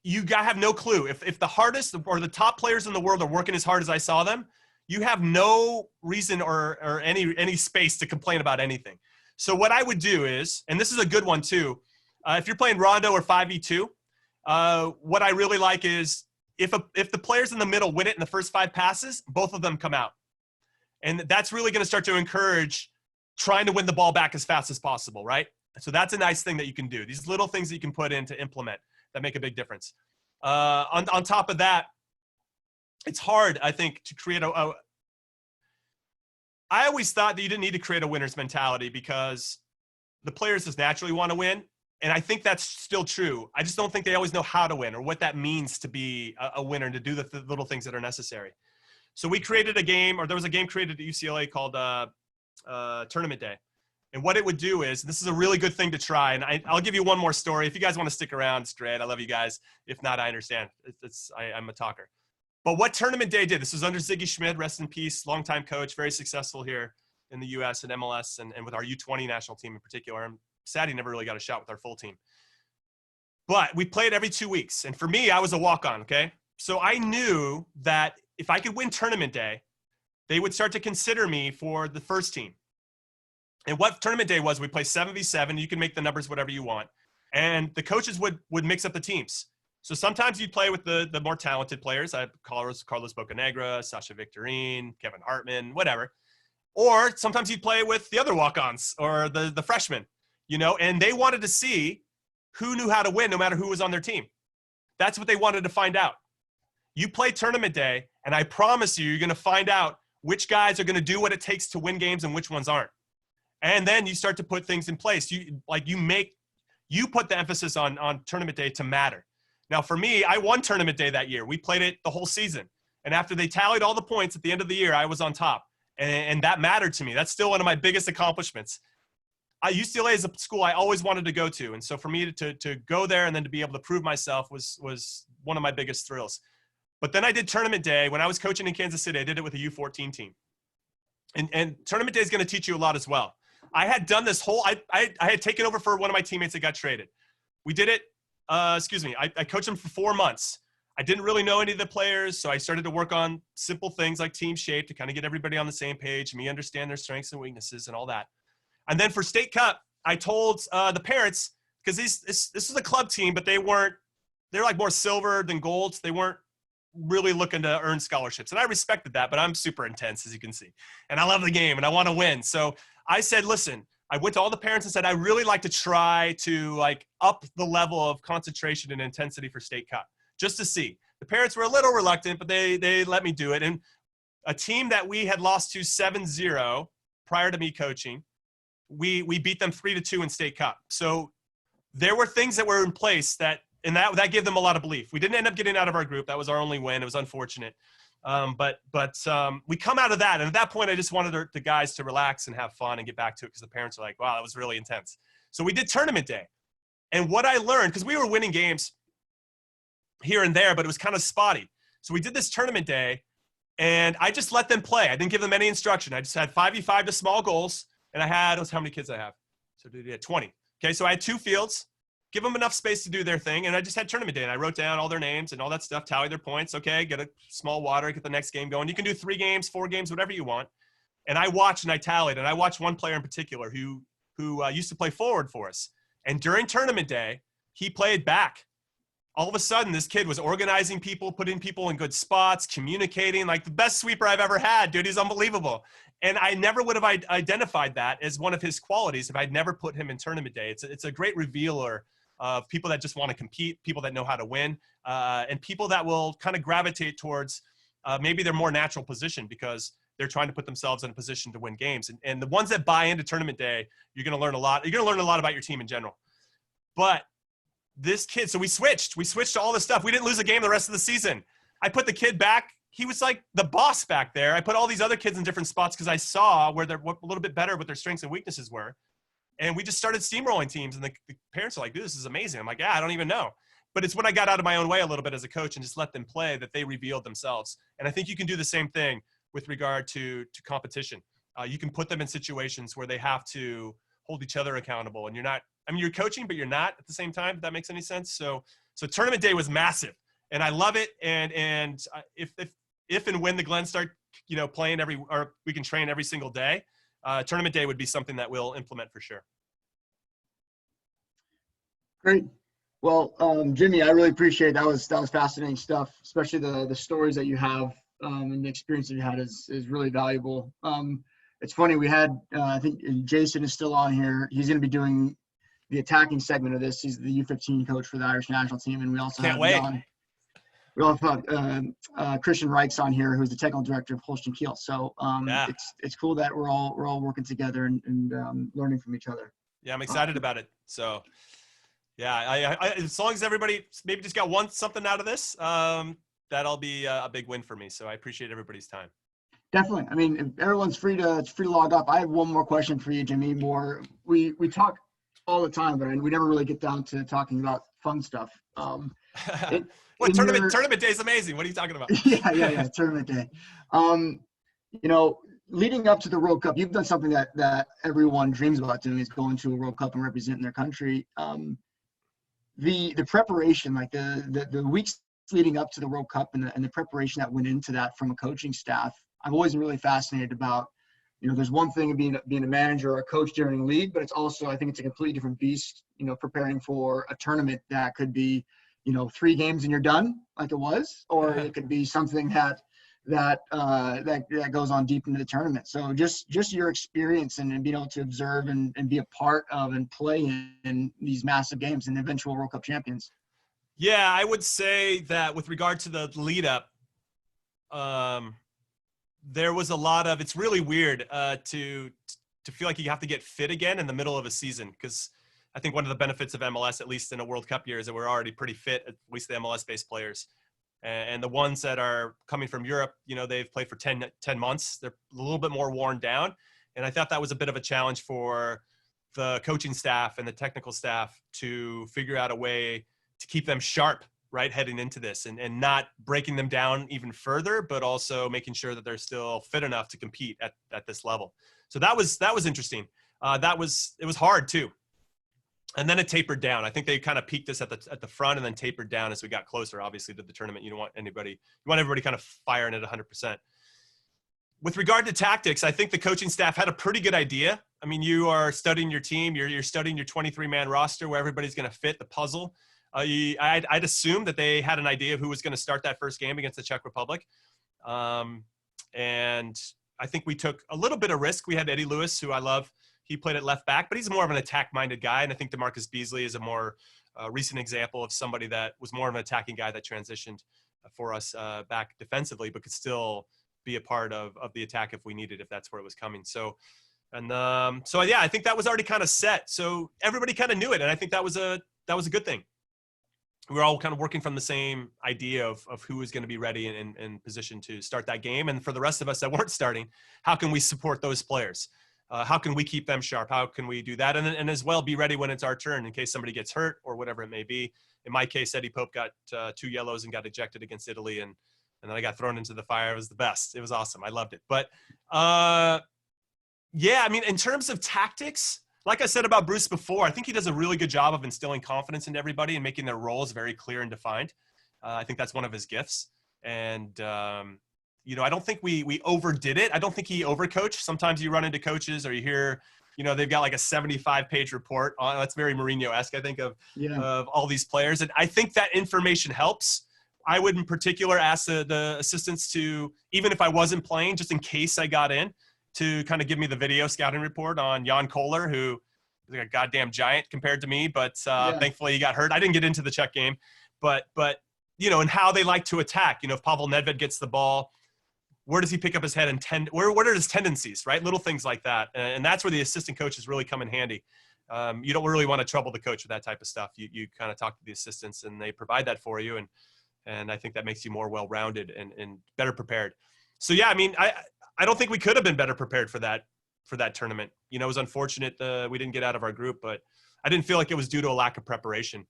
[SPEAKER 1] You guys have no clue. If the hardest or the top players in the world are working as hard as I saw them, you have no reason or any space to complain about anything. So what I would do is, and this is a good one too, if you're playing Rondo or 5v2, what I really like is if the players in the middle win it in the first 5 passes, both of them come out. And that's really going to start to encourage trying to win the ball back as fast as possible, right? So that's a nice thing that you can do. These little things that you can put in to implement that make a big difference. On top of that, it's hard, I think, to create I always thought that you didn't need to create a winner's mentality because the players just naturally want to win. And I think that's still true. I just don't think they always know how to win or what that means to be a winner and to do the little things that are necessary. So we created a game, or there was a game created at UCLA called Tournament Day. And what it would do is, this is a really good thing to try. And I'll give you one more story. If you guys want to stick around, it's great. I love you guys. If not, I understand. I'm a talker. But what Tournament Day did, this was under Ziggy Schmid, rest in peace, longtime coach, very successful here in the U.S. and MLS and with our U20 national team in particular. I'm sad he never really got a shot with our full team. But we played every 2 weeks. And for me, I was a walk-on, okay? So I knew that if I could win Tournament Day, they would start to consider me for the first team. And what Tournament Day was, we play 7v7. You can make the numbers whatever you want. And the coaches would mix up the teams. So sometimes you'd play with the more talented players. I have Carlos Bocanegra, Sasha Victorine, Kevin Hartman, whatever. Or sometimes you'd play with the other walk-ons or the freshmen, and they wanted to see who knew how to win no matter who was on their team. That's what they wanted to find out. You play Tournament Day, and I promise you're going to find out which guys are going to do what it takes to win games and which ones aren't. And then you start to put things in place. You put the emphasis on Tournament Day to matter. Now, for me, I won Tournament Day that year. We played it the whole season. And after they tallied all the points at the end of the year, I was on top. And that mattered to me. That's still one of my biggest accomplishments. UCLA is a school I always wanted to go to. And so for me to go there and then to be able to prove myself was one of my biggest thrills. But then I did Tournament Day. When I was coaching in Kansas City, I did it with a U14 team. And Tournament Day is going to teach you a lot as well. I had done this whole – I had taken over for one of my teammates that got traded. We did it I coached them for 4 months. I didn't really know any of the players, so I started to work on simple things like team shape to kind of get everybody on the same page, me understand their strengths and weaknesses and all that. And then for State Cup, I told the parents, because this was a club team, but they're like more silver than gold. They weren't really looking to earn scholarships. And I respected that, but I'm super intense, as you can see. And I love the game and I want to win. So I said, listen, I went to all the parents and said, I really like to try to like up the level of concentration and intensity for state cup, just to see. The parents were a little reluctant, but they let me do it. And a team that we had lost to 7-0 prior to me coaching, we beat them 3-2 in state cup. So there were things that were in place that gave them a lot of belief. We didn't end up getting out of our group. That was our only win. It was unfortunate. But we come out of that. And at that point, I just wanted the guys to relax and have fun and get back to it because the parents are like, wow, that was really intense. So we did tournament day. And what I learned, because we were winning games here and there, but it was kind of spotty. So we did this tournament day, and I just let them play. I didn't give them any instruction. I just had 5v5 to small goals, and how many kids I have? So 20. Okay, so I had 2 fields. Give them enough space to do their thing. And I just had tournament day, and I wrote down all their names and all that stuff, tally their points. Okay, get a small water, get the next game going. You can do 3 games, 4 games, whatever you want. And I watched and I tallied. And I watched one player in particular who used to play forward for us. And during tournament day, he played back. All of a sudden, this kid was organizing people, putting people in good spots, communicating, like the best sweeper I've ever had, dude. He's unbelievable. And I never would have identified that as one of his qualities if I'd never put him in tournament day. It's a great revealer of people that just want to compete, people that know how to win, and people that will kind of gravitate towards maybe their more natural position because they're trying to put themselves in a position to win games. And the ones that buy into tournament day, you're going to learn a lot. You're going to learn a lot about your team in general. But this kid, so we switched to all this stuff. We didn't lose a game the rest of the season. I put the kid back. He was like the boss back there. I put all these other kids in different spots because I saw where they're a little bit better, what their strengths and weaknesses were. And we just started steamrolling teams, and the parents are like, dude, this is amazing. I'm like, yeah, I don't even know. But it's when I got out of my own way a little bit as a coach and just let them play that they revealed themselves. And I think you can do the same thing with regard to competition. You can put them in situations where they have to hold each other accountable. And you're coaching, but you're not at the same time, if that makes any sense. So tournament day was massive, and I love it. And if and when the Glens start, playing or we can train every single day, tournament day would be something that we'll implement for sure.
[SPEAKER 2] Great. Well, Jimmy, I really appreciate it. That was fascinating stuff, especially the stories that you have and the experience that you had is really valuable. It's funny, we had, I think Jason is still on here. He's going to be doing the attacking segment of this. He's the U15 coach for the Irish national team. And we also have Christian Reichs on here, who's the technical director of Holstein Kiel. So it's cool that we're all working together and learning from each other.
[SPEAKER 1] Yeah, I'm excited about it. So yeah, I as long as everybody maybe just got something out of this, that'll be a big win for me. So I appreciate everybody's time.
[SPEAKER 2] Definitely. I mean, if everyone's free to log up. I have one more question for you, Jimmy. We talk all the time, but we never really get down to talking about fun stuff.
[SPEAKER 1] Tournament day is amazing. What are you talking about?
[SPEAKER 2] Yeah, tournament day. Leading up to the World Cup, you've done something that everyone dreams about doing, is going to a World Cup and representing their country. The preparation, like the weeks leading up to the World Cup and the preparation that went into that from a coaching staff, I've always been really fascinated about. There's one thing of being a manager or a coach during a league, but it's also, I think it's a completely different beast, preparing for a tournament that could be, 3 games and you're done, like it was, or it could be something that goes on deep into the tournament. So just your experience and being able to observe and be a part of and play in these massive games and eventual World Cup champions.
[SPEAKER 1] Yeah, I would say that with regard to the lead up, there was a lot of, it's really weird to feel like you have to get fit again in the middle of a season, because I think one of the benefits of MLS, at least in a World Cup year, is that we're already pretty fit, at least the MLS-based players. And the ones that are coming from Europe, they've played for 10 months. They're a little bit more worn down. And I thought that was a bit of a challenge for the coaching staff and the technical staff to figure out a way to keep them sharp, right, heading into this, and not breaking them down even further, but also making sure that they're still fit enough to compete at this level. So that was interesting. It was hard too. And then it tapered down. I think they kind of peaked this at the front and then tapered down as we got closer, obviously, to the tournament. You want everybody kind of firing at 100%. with regard to tactics, I think the coaching staff had a pretty good idea. I mean, you are studying your team. You're studying your 23-man roster where everybody's going to fit the puzzle. I'd assume that they had an idea of who was going to start that first game against the Czech Republic. And I think we took a little bit of risk. We had Eddie Lewis, who I love. He played at left back, but he's more of an attack-minded guy. And I think DeMarcus Beasley is a more recent example of somebody that was more of an attacking guy that transitioned for us back defensively, but could still be a part of the attack if we needed, if that's where it was coming. So yeah, I think that was already kind of set. So everybody kind of knew it. And I think that was a good thing. We were all kind of working from the same idea of who was going to be ready and positioned to start that game. And for the rest of us that weren't starting, how can we support those players? How can we keep them sharp? How can we do that? And as well, be ready when it's our turn in case somebody gets hurt or whatever it may be. In my case, Eddie Pope got 2 yellows and got ejected against Italy. And then I got thrown into the fire. It was the best. It was awesome. I loved it. But yeah, I mean, in terms of tactics, like I said about Bruce before, I think he does a really good job of instilling confidence in everybody and making their roles very clear and defined. I think that's one of his gifts. And, you know, I don't think we overdid it. I don't think he overcoached. Sometimes you run into coaches or you hear, you know, they've got like a 75-page report. That's very Mourinho-esque, I think, of all these players. And I think that information helps. I would in particular ask the assistants to, even if I wasn't playing, just in case I got in, to kind of give me the video scouting report on Jan Koller, who is like a goddamn giant compared to me, but thankfully he got hurt. I didn't get into the Czech game, but you know, and how they like to attack. You know, if Pavel Nedved gets the ball, where does he pick up his head and what are his tendencies, right? Little things like that. And that's where the assistant coaches really come in handy. You don't really want to trouble the coach with that type of stuff. You kind of talk to the assistants and they provide that for you. And I think that makes you more well-rounded and better prepared. So yeah, I mean, I don't think we could have been better prepared for that tournament. You know, it was unfortunate we didn't get out of our group, but I didn't feel like it was due to a lack of preparation.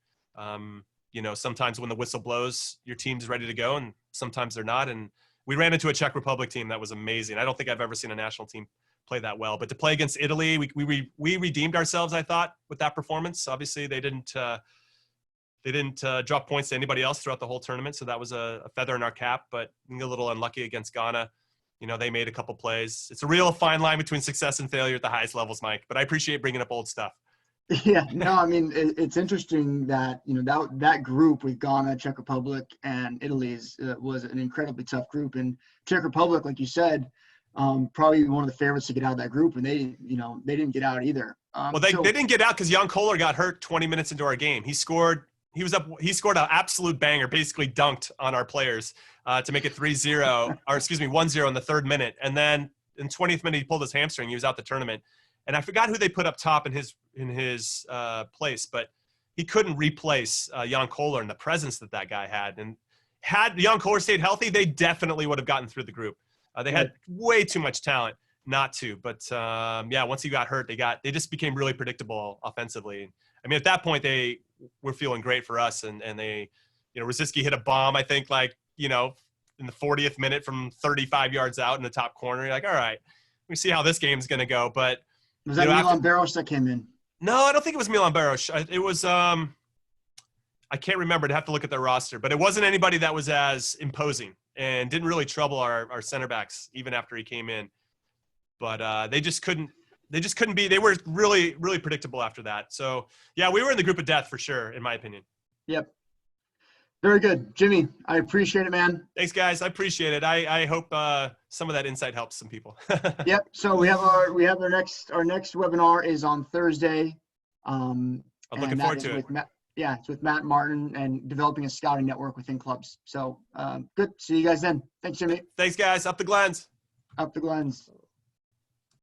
[SPEAKER 1] You know, sometimes when the whistle blows, your team's ready to go, and sometimes they're not. And we ran into a Czech Republic team that was amazing. I don't think I've ever seen a national team play that well. But to play against Italy, we redeemed ourselves, I thought, with that performance. Obviously, they didn't drop points to anybody else throughout the whole tournament, so that was a feather in our cap. But a little unlucky against Ghana. You know, they made a couple plays. It's a real fine line between success and failure at the highest levels, Mike. But I appreciate bringing up old stuff.
[SPEAKER 2] Yeah, no, I mean, it's interesting that, you know, that group with Ghana, Czech Republic, and Italy was an incredibly tough group. And Czech Republic, like you said, probably one of the favorites to get out of that group, and they didn't get out either.
[SPEAKER 1] Well, they didn't get out because Jan Koller got hurt 20 minutes into our game. He scored an absolute banger, basically dunked on our players to make it 3-0, or 1-0 in the 3rd minute. And then in 20th minute, he pulled his hamstring. He was out the tournament. And I forgot who they put up top in his place, but he couldn't replace Jan Koller and the presence that guy had. And had Jan Koller stayed healthy, they definitely would have gotten through the group. They had way too much talent not to. But yeah, once he got hurt, they just became really predictable offensively. I mean, at that point, they were feeling great for us, and they, you know, Rosicky hit a bomb, I think, like, you know, in the 40th minute from 35 yards out in the top corner. You're like, all right, we see how this game's going to go. But
[SPEAKER 2] was that Milan Baros that came in? No,
[SPEAKER 1] I don't think it was Milan Baros. It was I can't remember. I'd have to look at their roster, but it wasn't anybody that was as imposing and didn't really trouble our center backs even after he came in. But they just couldn't be. They were really, really predictable after that. So yeah, we were in the group of death for sure, in my opinion.
[SPEAKER 2] Yep. Very good, Jimmy. I appreciate it, man.
[SPEAKER 1] Thanks, guys. I appreciate it. I hope some of that insight helps some people.
[SPEAKER 2] Yep. So we have our next webinar is on Thursday.
[SPEAKER 1] I'm looking forward to it.
[SPEAKER 2] It's with Matt Martin and developing a scouting network within clubs. So good. See you guys then. Thanks, Jimmy.
[SPEAKER 1] Thanks, guys. Up the Glens.
[SPEAKER 2] Up the Glens.